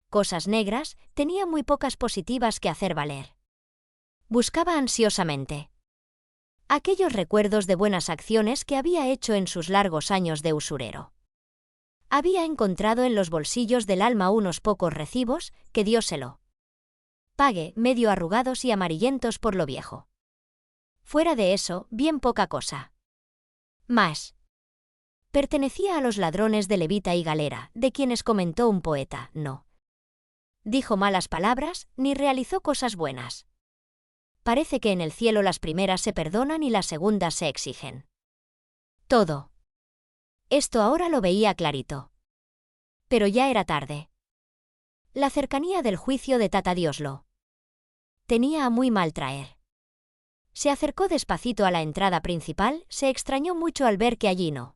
cosas negras, tenía muy pocas positivas que hacer valer. Buscaba ansiosamente aquellos recuerdos de buenas acciones que había hecho en sus largos años de usurero. Había encontrado en los bolsillos del alma unos pocos recibos, que Dios se lo pague, medio arrugados y amarillentos por lo viejo. Fuera de eso, bien poca cosa más. Pertenecía a los ladrones de levita y galera, de quienes comentó un poeta: no dijo malas palabras, ni realizó cosas buenas. Parece que en el cielo las primeras se perdonan y las segundas se exigen. Todo. Esto ahora lo veía clarito. Pero ya era tarde. La cercanía del juicio de Tata Dioslo tenía a muy mal traer. Se acercó despacito a la entrada principal, se extrañó mucho al ver que allí no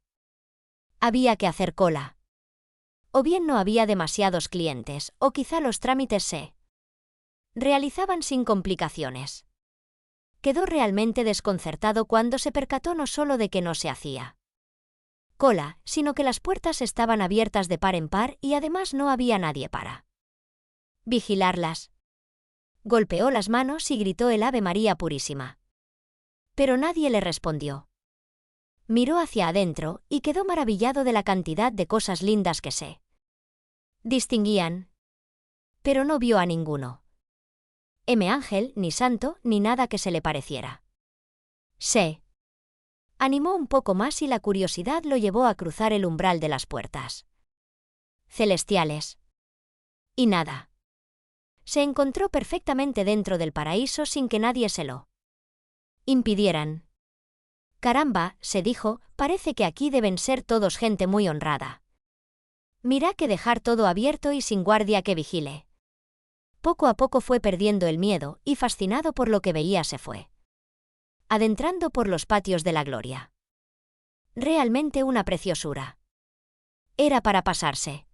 había que hacer cola. O bien no había demasiados clientes, o quizá los trámites se realizaban sin complicaciones. Quedó realmente desconcertado cuando se percató no solo de que no se hacía cola, sino que las puertas estaban abiertas de par en par y además no había nadie para vigilarlas. Golpeó las manos y gritó el Ave María Purísima. Pero nadie le respondió. Miró hacia adentro y quedó maravillado de la cantidad de cosas lindas que se distinguían. Pero no vio a ninguno. Ángel, ni santo, ni nada que se le pareciera. Se animó un poco más y la curiosidad lo llevó a cruzar el umbral de las puertas celestiales. Y nada. Se encontró perfectamente dentro del paraíso sin que nadie se lo impidieran. Caramba, se dijo, parece que aquí deben ser todos gente muy honrada. Mira que dejar todo abierto y sin guardia que vigile. Poco a poco fue perdiendo el miedo y fascinado por lo que veía se fue adentrando por los patios de la gloria. Realmente una preciosura. Era para pasarse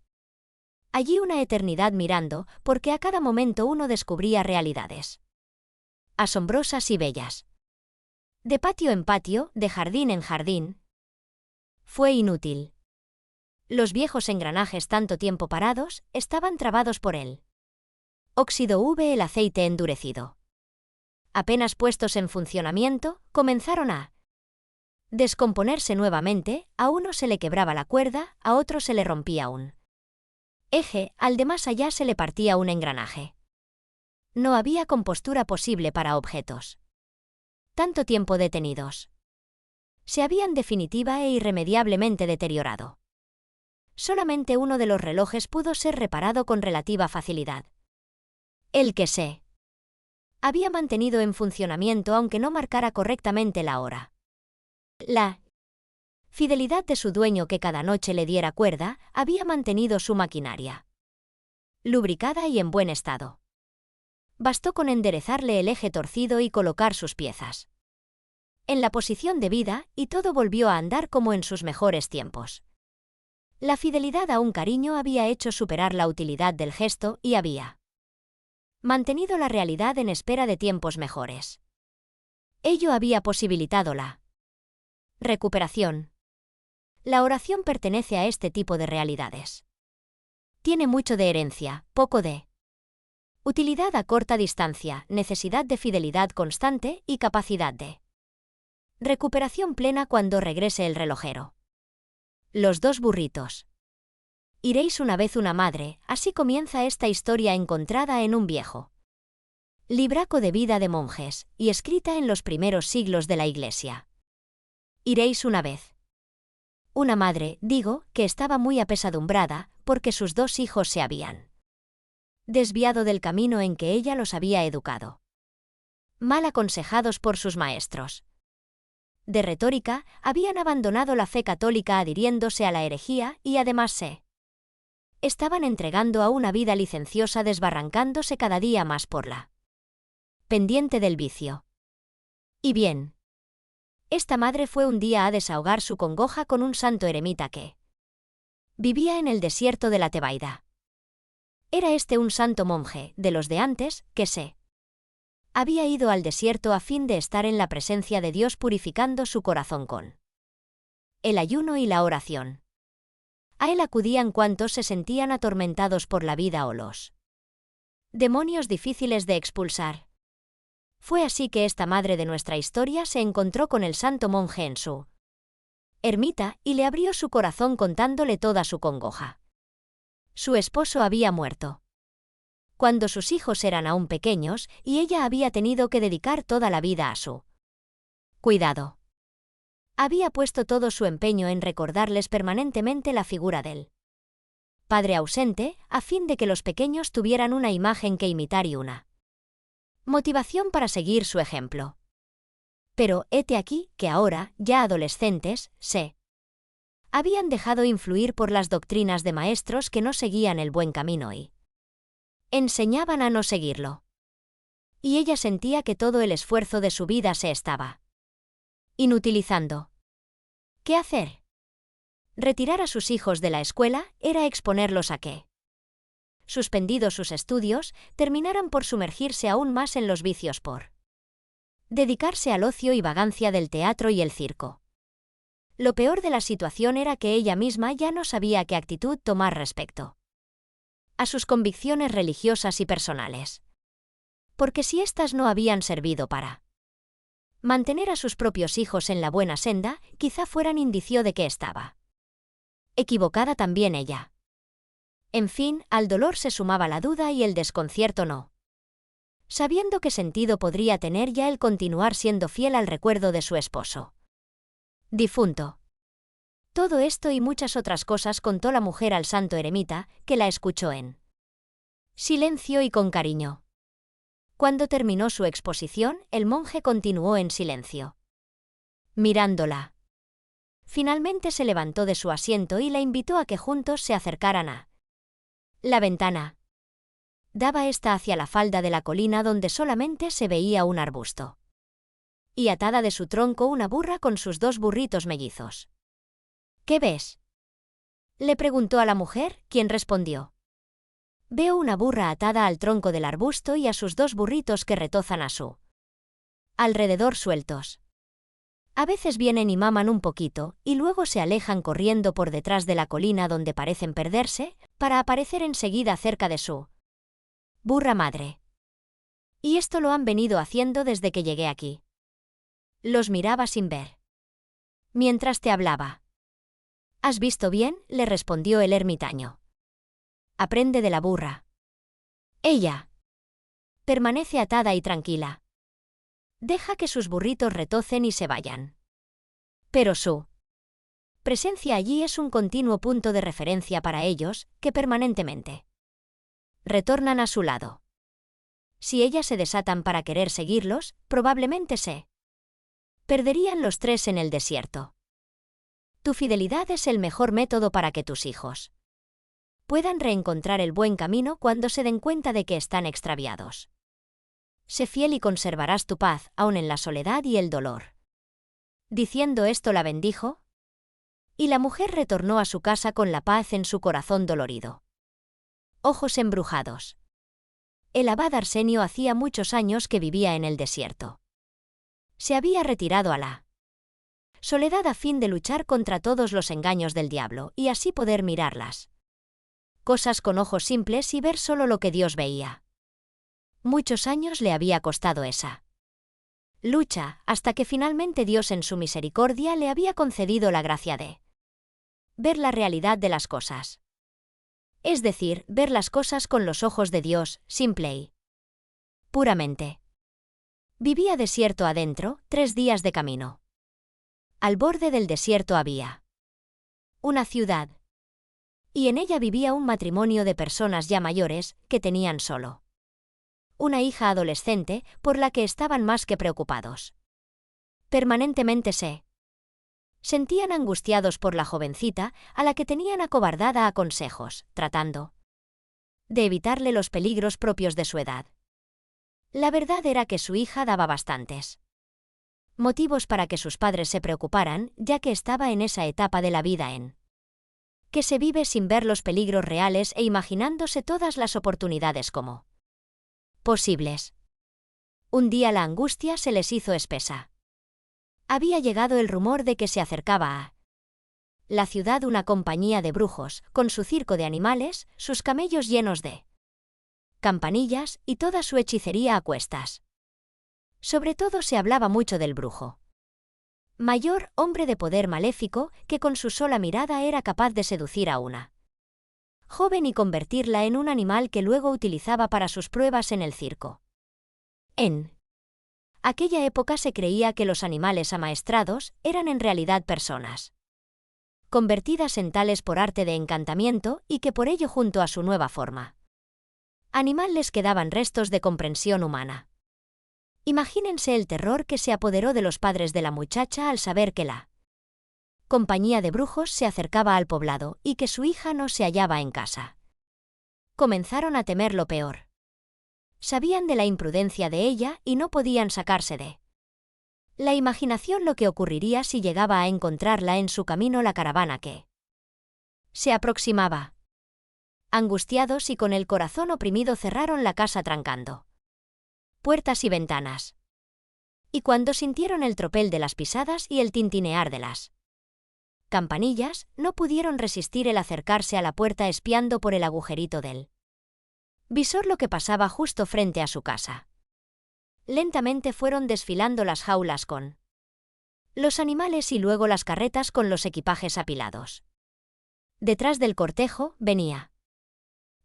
allí una eternidad mirando, porque a cada momento uno descubría realidades asombrosas y bellas. De patio en patio, de jardín en jardín. Fue inútil. Los viejos engranajes tanto tiempo parados, estaban trabados por él. Óxido V, el aceite endurecido. Apenas puestos en funcionamiento, comenzaron a descomponerse nuevamente, a uno se le quebraba la cuerda, a otro se le rompía un eje, al de más allá se le partía un engranaje. No había compostura posible para objetos tanto tiempo detenidos. Se habían definitiva e irremediablemente deteriorado. Solamente uno de los relojes pudo ser reparado con relativa facilidad. El que se había mantenido en funcionamiento aunque no marcara correctamente la hora. La fidelidad de su dueño que cada noche le diera cuerda había mantenido su maquinaria lubricada y en buen estado. Bastó con enderezarle el eje torcido y colocar sus piezas en la posición debida y todo volvió a andar como en sus mejores tiempos. La fidelidad a un cariño había hecho superar la utilidad del gesto y había mantenido la realidad en espera de tiempos mejores. Ello había posibilitado la recuperación. La oración pertenece a este tipo de realidades. Tiene mucho de herencia, poco de utilidad a corta distancia, necesidad de fidelidad constante y capacidad de recuperación plena cuando regrese el relojero. Los dos burritos. Iréis una vez una madre, así comienza esta historia encontrada en un viejo libraco de vida de monjes, y escrita en los primeros siglos de la Iglesia. Iréis una vez una madre, digo, que estaba muy apesadumbrada, porque sus dos hijos se habían desviado del camino en que ella los había educado. Mal aconsejados por sus maestros de retórica, habían abandonado la fe católica adhiriéndose a la herejía y además se estaban entregando a una vida licenciosa desbarrancándose cada día más por la pendiente del vicio. Y bien, esta madre fue un día a desahogar su congoja con un santo eremita que vivía en el desierto de la Tebaida. Era este un santo monje, de los de antes, que se había ido al desierto a fin de estar en la presencia de Dios purificando su corazón con el ayuno y la oración. A él acudían cuantos se sentían atormentados por la vida o los demonios difíciles de expulsar. Fue así que esta madre de nuestra historia se encontró con el santo monje en su ermita y le abrió su corazón contándole toda su congoja. Su esposo había muerto cuando sus hijos eran aún pequeños y ella había tenido que dedicar toda la vida a su cuidado. Había puesto todo su empeño en recordarles permanentemente la figura del padre ausente, a fin de que los pequeños tuvieran una imagen que imitar y una motivación para seguir su ejemplo. Pero hete aquí que ahora, ya adolescentes, se habían dejado influir por las doctrinas de maestros que no seguían el buen camino y enseñaban a no seguirlo. Y ella sentía que todo el esfuerzo de su vida se estaba inutilizando. ¿Qué hacer? Retirar a sus hijos de la escuela era exponerlos a que, suspendidos sus estudios, terminaran por sumergirse aún más en los vicios por dedicarse al ocio y vagancia del teatro y el circo. Lo peor de la situación era que ella misma ya no sabía qué actitud tomar respecto a sus convicciones religiosas y personales. Porque si éstas no habían servido para mantener a sus propios hijos en la buena senda, quizá fueran indicio de que estaba equivocada también ella. En fin, al dolor se sumaba la duda y el desconcierto no. Sabiendo qué sentido podría tener ya el continuar siendo fiel al recuerdo de su esposo difunto. Todo esto y muchas otras cosas contó la mujer al santo eremita, que la escuchó en silencio y con cariño. Cuando terminó su exposición, el monje continuó en silencio, mirándola. Finalmente se levantó de su asiento y la invitó a que juntos se acercaran a la ventana. Daba esta hacia la falda de la colina donde solamente se veía un arbusto. Y atada de su tronco una burra con sus 2 burritos mellizos. ¿Qué ves? Le preguntó a la mujer, quien respondió: Veo una burra atada al tronco del arbusto y a sus 2 burritos que retozan a su alrededor sueltos. A veces vienen y maman un poquito, y luego se alejan corriendo por detrás de la colina donde parecen perderse, para aparecer enseguida cerca de su burra madre. Y esto lo han venido haciendo desde que llegué aquí. Los miraba sin ver mientras te hablaba. ¿Has visto bien?, le respondió el ermitaño. Aprende de la burra. Ella permanece atada y tranquila. Deja que sus burritos retocen y se vayan. Pero su presencia allí es un continuo punto de referencia para ellos, que permanentemente retornan a su lado. Si ellas se desatan para querer seguirlos, probablemente se perderían los 3 en el desierto. Tu fidelidad es el mejor método para que tus hijos puedan reencontrar el buen camino cuando se den cuenta de que están extraviados. Sé fiel y conservarás tu paz, aun en la soledad y el dolor. Diciendo esto la bendijo, y la mujer retornó a su casa con la paz en su corazón dolorido. Ojos embrujados. El abad Arsenio hacía muchos años que vivía en el desierto. Se había retirado a la soledad a fin de luchar contra todos los engaños del diablo y así poder mirarlas cosas con ojos simples y ver solo lo que Dios veía. Muchos años le había costado esa lucha, hasta que finalmente Dios en su misericordia le había concedido la gracia de ver la realidad de las cosas. Es decir, ver las cosas con los ojos de Dios, simple y puramente. Vivía desierto adentro, 3 días de camino. Al borde del desierto había una ciudad. Y en ella vivía un matrimonio de personas ya mayores, que tenían solo una hija adolescente, por la que estaban más que preocupados. Permanentemente se sentían angustiados por la jovencita, a la que tenían acobardada a consejos, tratando de evitarle los peligros propios de su edad. La verdad era que su hija daba bastantes motivos para que sus padres se preocuparan, ya que estaba en esa etapa de la vida en que se vive sin ver los peligros reales e imaginándose todas las oportunidades como posibles. Un día la angustia se les hizo espesa. Había llegado el rumor de que se acercaba a la ciudad una compañía de brujos, con su circo de animales, sus camellos llenos de campanillas y toda su hechicería a cuestas. Sobre todo se hablaba mucho del brujo mayor, hombre de poder maléfico, que con su sola mirada era capaz de seducir a una joven y convertirla en un animal que luego utilizaba para sus pruebas en el circo. En aquella época se creía que los animales amaestrados eran en realidad personas convertidas en tales por arte de encantamiento y que por ello junto a su nueva forma animal les quedaban restos de comprensión humana. Imagínense el terror que se apoderó de los padres de la muchacha al saber que la compañía de brujos se acercaba al poblado y que su hija no se hallaba en casa. Comenzaron a temer lo peor. Sabían de la imprudencia de ella y no podían sacarse de la imaginación lo que ocurriría si llegaba a encontrarla en su camino la caravana que se aproximaba. Angustiados y con el corazón oprimido cerraron la casa trancando puertas y ventanas. Y cuando sintieron el tropel de las pisadas y el tintinear de las campanillas, no pudieron resistir el acercarse a la puerta espiando por el agujerito del visor lo que pasaba justo frente a su casa. Lentamente fueron desfilando las jaulas con los animales y luego las carretas con los equipajes apilados. Detrás del cortejo venía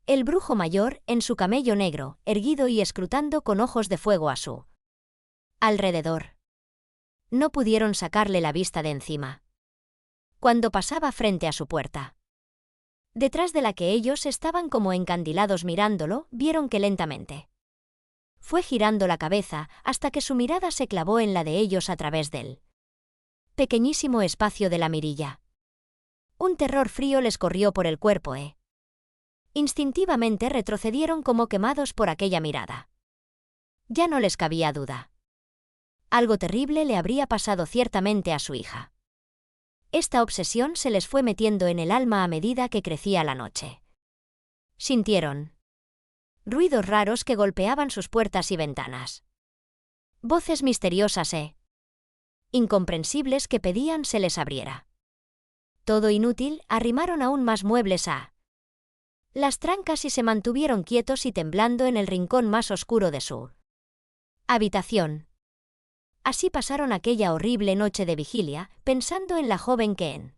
el brujo mayor en su camello negro, erguido y escrutando con ojos de fuego a su alrededor. No pudieron sacarle la vista de encima cuando pasaba frente a su puerta. Detrás de la que ellos estaban como encandilados mirándolo, vieron que lentamente fue girando la cabeza hasta que su mirada se clavó en la de ellos a través del pequeñísimo espacio de la mirilla. Un terror frío les corrió por el cuerpo instintivamente retrocedieron como quemados por aquella mirada. Ya no les cabía duda. Algo terrible le habría pasado ciertamente a su hija. Esta obsesión se les fue metiendo en el alma a medida que crecía la noche. Sintieron ruidos raros que golpeaban sus puertas y ventanas. Voces misteriosas incomprensibles que pedían se les abriera. Todo inútil, arrimaron aún más muebles a las trancas y se mantuvieron quietos y temblando en el rincón más oscuro de su habitación. Así pasaron aquella horrible noche de vigilia, pensando en la joven que en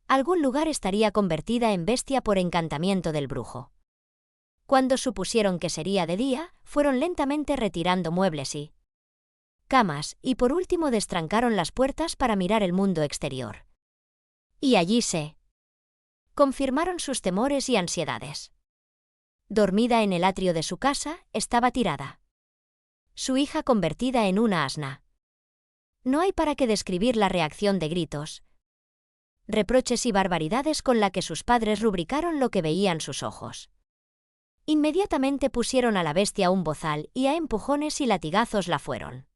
algún lugar estaría convertida en bestia por encantamiento del brujo. Cuando supusieron que sería de día, fueron lentamente retirando muebles y camas, y por último destrancaron las puertas para mirar el mundo exterior. Y allí se confirmaron sus temores y ansiedades. Dormida en el atrio de su casa, estaba tirada su hija convertida en una asna. No hay para qué describir la reacción de gritos, reproches y barbaridades con la que sus padres rubricaron lo que veían sus ojos. Inmediatamente pusieron a la bestia un bozal y a empujones y latigazos la fueron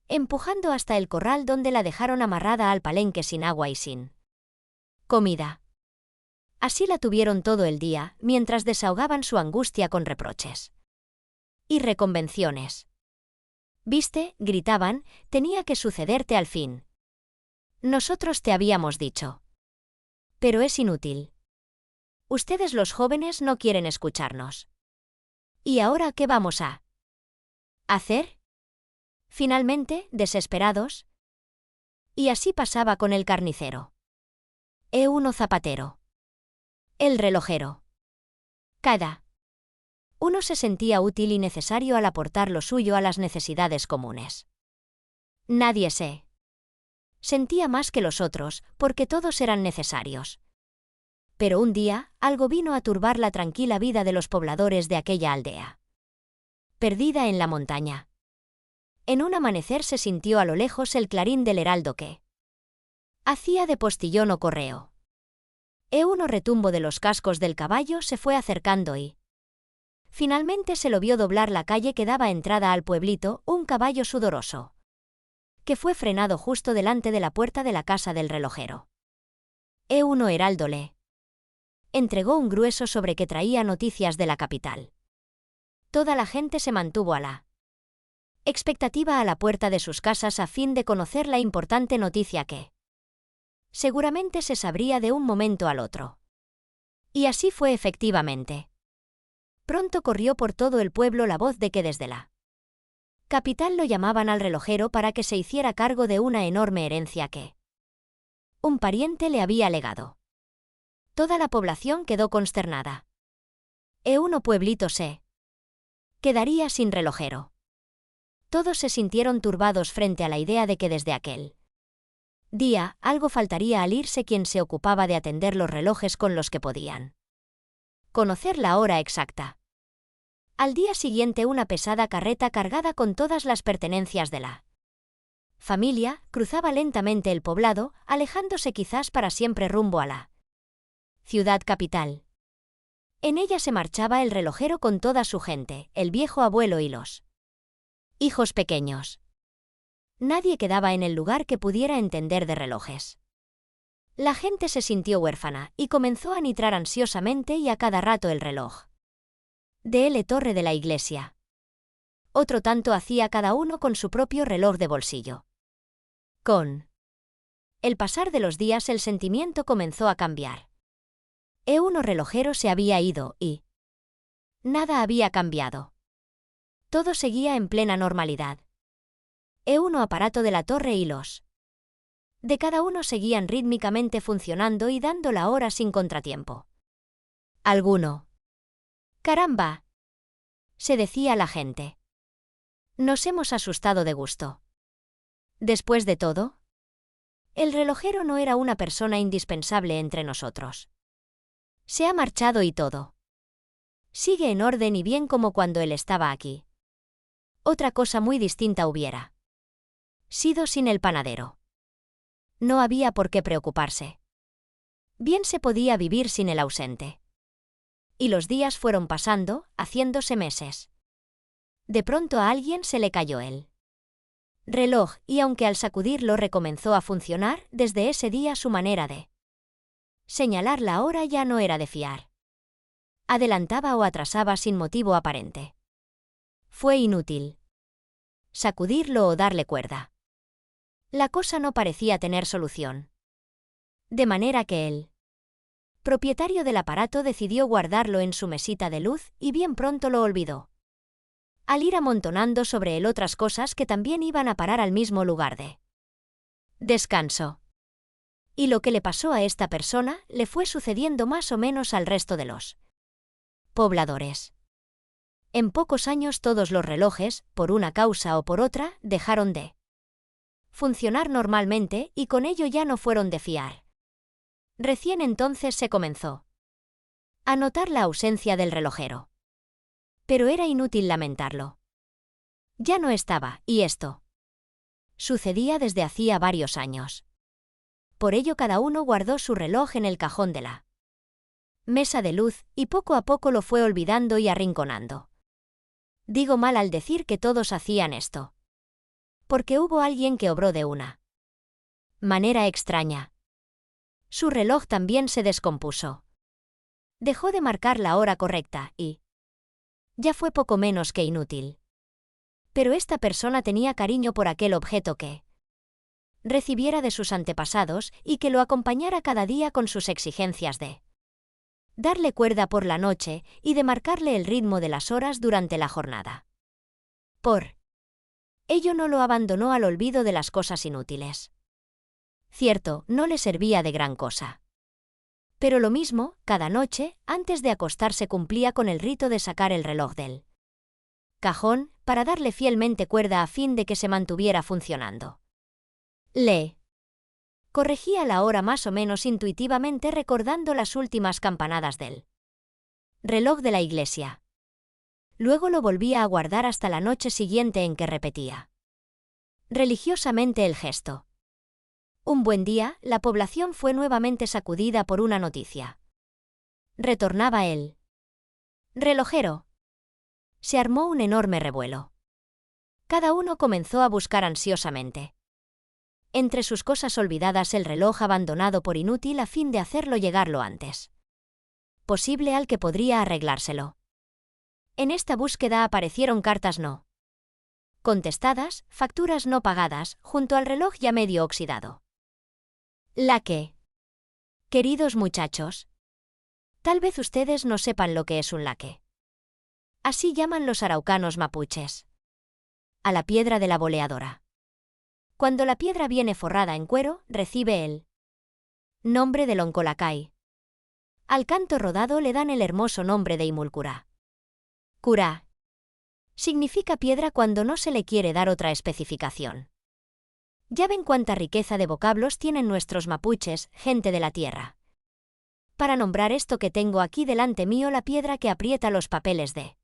empujando hasta el corral donde la dejaron amarrada al palenque sin agua y sin comida. Así la tuvieron todo el día, mientras desahogaban su angustia con reproches y reconvenciones. «Viste», gritaban, «tenía que sucederte al fin. Nosotros te habíamos dicho. Pero es inútil. Ustedes los jóvenes no quieren escucharnos. ¿Y ahora qué vamos a hacer?» Finalmente, desesperados. Y así pasaba con el carnicero. Uno zapatero. El relojero. Cada uno se sentía útil y necesario al aportar lo suyo a las necesidades comunes. Nadie se sentía más que los otros, porque todos eran necesarios. Pero un día, algo vino a turbar la tranquila vida de los pobladores de aquella aldea. Perdida en la montaña. En un amanecer se sintió a lo lejos el clarín del heraldo que hacía de postillón o correo. Uno retumbo de los cascos del caballo se fue acercando y finalmente se lo vio doblar la calle que daba entrada al pueblito, un caballo sudoroso, que fue frenado justo delante de la puerta de la casa del relojero. Uno heraldo le entregó un grueso sobre que traía noticias de la capital. Toda la gente se mantuvo a la expectativa a la puerta de sus casas a fin de conocer la importante noticia que seguramente se sabría de un momento al otro. Y así fue efectivamente. Pronto corrió por todo el pueblo la voz de que desde la capital lo llamaban al relojero para que se hiciera cargo de una enorme herencia que un pariente le había legado. Toda la población quedó consternada. Uno pueblito se quedaría sin relojero. Todos se sintieron turbados frente a la idea de que desde aquel día, algo faltaría al irse quien se ocupaba de atender los relojes con los que podían conocer la hora exacta. Al día siguiente una pesada carreta cargada con todas las pertenencias de la familia cruzaba lentamente el poblado, alejándose quizás para siempre rumbo a la ciudad capital. En ella se marchaba el relojero con toda su gente, el viejo abuelo y los hijos pequeños. Nadie quedaba en el lugar que pudiera entender de relojes. La gente se sintió huérfana y comenzó a nitrar ansiosamente y a cada rato el reloj de la torre de la iglesia. Otro tanto hacía cada uno con su propio reloj de bolsillo. Con el pasar de los días el sentimiento comenzó a cambiar. Uno relojero se había ido y nada había cambiado. Todo seguía en plena normalidad. Uno aparato de la torre y los de cada uno seguían rítmicamente funcionando y dando la hora sin contratiempo alguno. «Caramba», se decía la gente. «Nos hemos asustado de gusto». Después de todo, el relojero no era una persona indispensable entre nosotros. Se ha marchado y todo sigue en orden y bien como cuando él estaba aquí. Otra cosa muy distinta hubiera sido sin el panadero. No había por qué preocuparse. Bien se podía vivir sin el ausente. Y los días fueron pasando, haciéndose meses. De pronto a alguien se le cayó el reloj y aunque al sacudirlo recomenzó a funcionar, desde ese día su manera de señalar la hora ya no era de fiar. Adelantaba o atrasaba sin motivo aparente. Fue inútil sacudirlo o darle cuerda. La cosa no parecía tener solución. De manera que el propietario del aparato decidió guardarlo en su mesita de luz y bien pronto lo olvidó, al ir amontonando sobre él otras cosas que también iban a parar al mismo lugar de descanso. Y lo que le pasó a esta persona le fue sucediendo más o menos al resto de los pobladores. En pocos años todos los relojes, por una causa o por otra, dejaron de funcionar normalmente y con ello ya no fueron de fiar. Recién entonces se comenzó a notar la ausencia del relojero. Pero era inútil lamentarlo. Ya no estaba, y esto sucedía desde hacía varios años. Por ello cada uno guardó su reloj en el cajón de la mesa de luz y poco a poco lo fue olvidando y arrinconando. Digo mal al decir que todos hacían esto, porque hubo alguien que obró de una manera extraña. Su reloj también se descompuso. Dejó de marcar la hora correcta y ya fue poco menos que inútil. Pero esta persona tenía cariño por aquel objeto que recibiera de sus antepasados y que lo acompañara cada día con sus exigencias de darle cuerda por la noche y de marcarle el ritmo de las horas durante la jornada. Por ello no lo abandonó al olvido de las cosas inútiles. Cierto, no le servía de gran cosa. Pero lo mismo, cada noche, antes de acostarse cumplía con el rito de sacar el reloj del cajón para darle fielmente cuerda a fin de que se mantuviera funcionando. Le corregía la hora más o menos intuitivamente recordando las últimas campanadas del reloj de la iglesia. Luego lo volvía a guardar hasta la noche siguiente en que repetía religiosamente el gesto. Un buen día, la población fue nuevamente sacudida por una noticia. Retornaba el relojero. Se armó un enorme revuelo. Cada uno comenzó a buscar ansiosamente entre sus cosas olvidadas el reloj abandonado por inútil a fin de hacerlo llegar lo antes posible al que podría arreglárselo. En esta búsqueda aparecieron cartas no contestadas, facturas no pagadas, junto al reloj ya medio oxidado. Laque. Queridos muchachos, tal vez ustedes no sepan lo que es un laque. Así llaman los araucanos mapuches a la piedra de la boleadora. Cuando la piedra viene forrada en cuero, recibe el nombre de loncolacay. Al canto rodado le dan el hermoso nombre de imulcura. Curá. Significa piedra cuando no se le quiere dar otra especificación. Ya ven cuánta riqueza de vocablos tienen nuestros mapuches, gente de la tierra. Para nombrar esto que tengo aquí delante mío, la piedra que aprieta los papeles de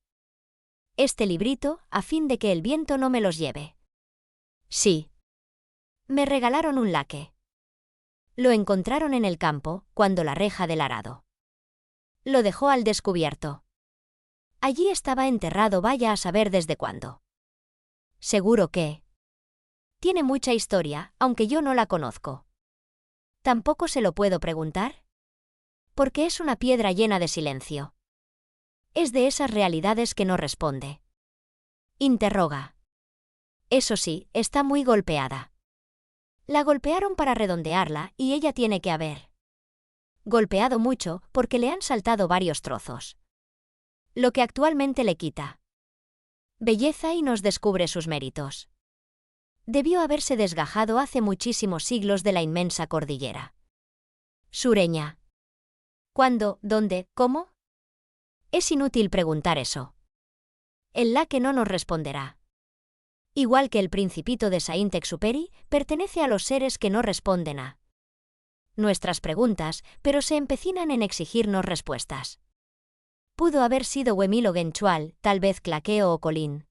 este librito, a fin de que el viento no me los lleve. Sí. Me regalaron un laque. Lo encontraron en el campo, cuando la reja del arado lo dejó al descubierto. Allí estaba enterrado, vaya a saber desde cuándo. Seguro que tiene mucha historia, aunque yo no la conozco. ¿Tampoco se lo puedo preguntar? Porque es una piedra llena de silencio. Es de esas realidades que no responde. Interroga. Eso sí, está muy golpeada. La golpearon para redondearla y ella tiene que haber golpeado mucho porque le han saltado varios trozos. Lo que actualmente le quita belleza y nos descubre sus méritos. Debió haberse desgajado hace muchísimos siglos de la inmensa cordillera sureña. ¿Cuándo? ¿Dónde? ¿Cómo? Es inútil preguntar eso. El laque no nos responderá. Igual que el Principito de Saint-Exupéry, pertenece a los seres que no responden a nuestras preguntas, pero se empecinan en exigirnos respuestas. Pudo haber sido Huemilo Genchual, tal vez Claqueo o Colín.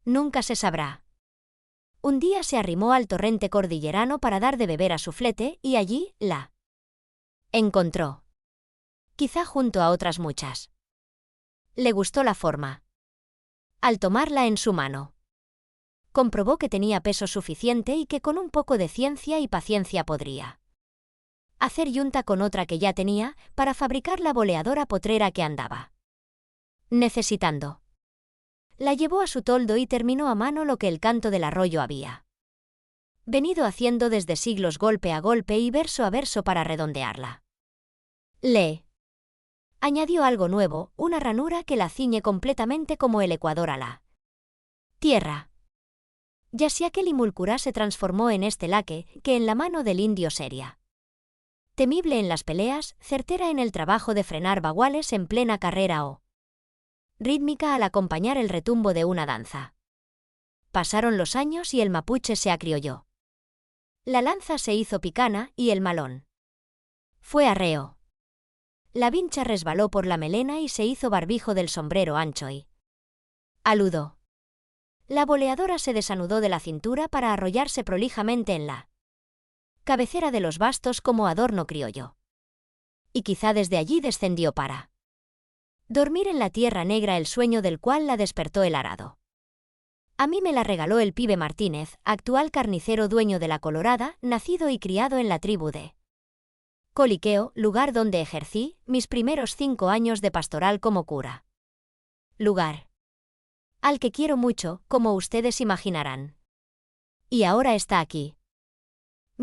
Nunca se sabrá. Un día se arrimó al torrente cordillerano para dar de beber a su flete y allí la encontró. Quizá junto a otras muchas. Le gustó la forma. Al tomarla en su mano, comprobó que tenía peso suficiente y que con un poco de ciencia y paciencia podría hacer yunta con otra que ya tenía para fabricar la boleadora potrera que andaba necesitando. La llevó a su toldo y terminó a mano lo que el canto del arroyo había venido haciendo desde siglos, golpe a golpe y verso a verso, para redondearla. Le añadió algo nuevo, una ranura que la ciñe completamente como el ecuador a la tierra. Yasiakel Mulcurá se transformó en este laque, que en la mano del indio seria. Temible en las peleas, certera en el trabajo de frenar baguales en plena carrera o rítmica al acompañar el retumbo de una danza. Pasaron los años y el mapuche se acriolló. La lanza se hizo picana y el malón fue arreo. La vincha resbaló por la melena y se hizo barbijo del sombrero ancho y aludó. La boleadora se desanudó de la cintura para arrollarse prolijamente en la cabecera de los bastos como adorno criollo. Y quizá desde allí descendió para dormir en la tierra negra, el sueño del cual la despertó el arado. A mí me la regaló el pibe Martínez, actual carnicero dueño de la Colorada, nacido y criado en la tribu de Coliqueo, lugar donde ejercí mis primeros 5 años de pastoral como cura. Lugar al que quiero mucho, como ustedes imaginarán. Y ahora está aquí,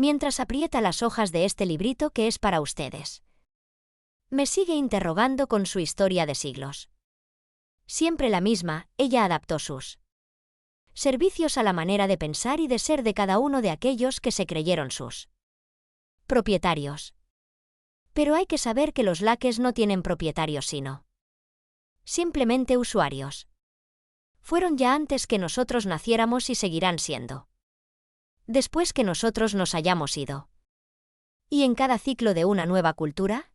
mientras aprieta las hojas de este librito que es para ustedes. Me sigue interrogando con su historia de siglos. Siempre la misma, ella adaptó sus servicios a la manera de pensar y de ser de cada uno de aquellos que se creyeron sus propietarios. Pero hay que saber que los laques no tienen propietarios sino simplemente usuarios. Fueron ya antes que nosotros naciéramos y seguirán siendo después que nosotros nos hayamos ido. Y en cada ciclo de una nueva cultura,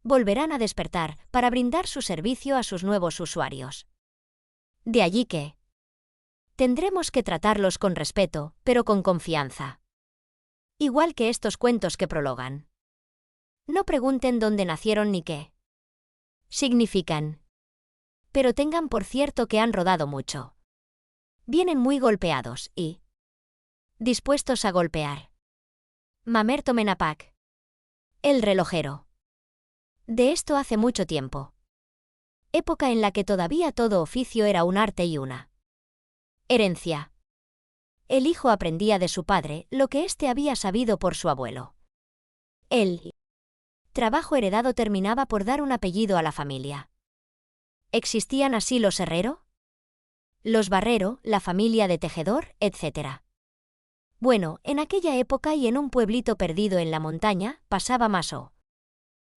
volverán a despertar para brindar su servicio a sus nuevos usuarios. De allí que tendremos que tratarlos con respeto, pero con confianza. Igual que estos cuentos que prologan. No pregunten dónde nacieron ni qué significan. Pero tengan por cierto que han rodado mucho. Vienen muy golpeados y dispuestos a golpear. Mamerto Menapac. El relojero. De esto hace mucho tiempo. Época en la que todavía todo oficio era un arte y una herencia. El hijo aprendía de su padre lo que éste había sabido por su abuelo. El trabajo heredado terminaba por dar un apellido a la familia. ¿Existían así los Herrero? Los Barrero, la familia de Tejedor, etc. Bueno, en aquella época y en un pueblito perdido en la montaña, pasaba más o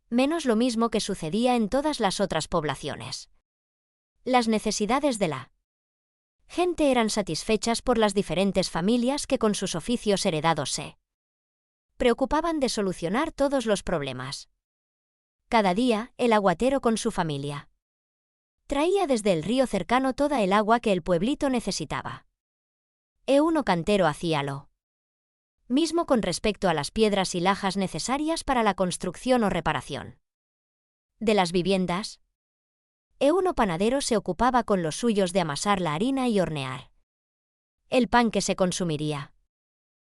menos lo mismo que sucedía en todas las otras poblaciones. Las necesidades de la Gente eran satisfechas por las diferentes familias que con sus oficios heredados se preocupaban de solucionar todos los problemas. Cada día, el aguatero con su familia traía desde el río cercano toda el agua que el pueblito necesitaba. Uno cantero hacía lo mismo con respecto a las piedras y lajas necesarias para la construcción o reparación de las viviendas. Uno panadero se ocupaba con los suyos de amasar la harina y hornear el pan que se consumiría.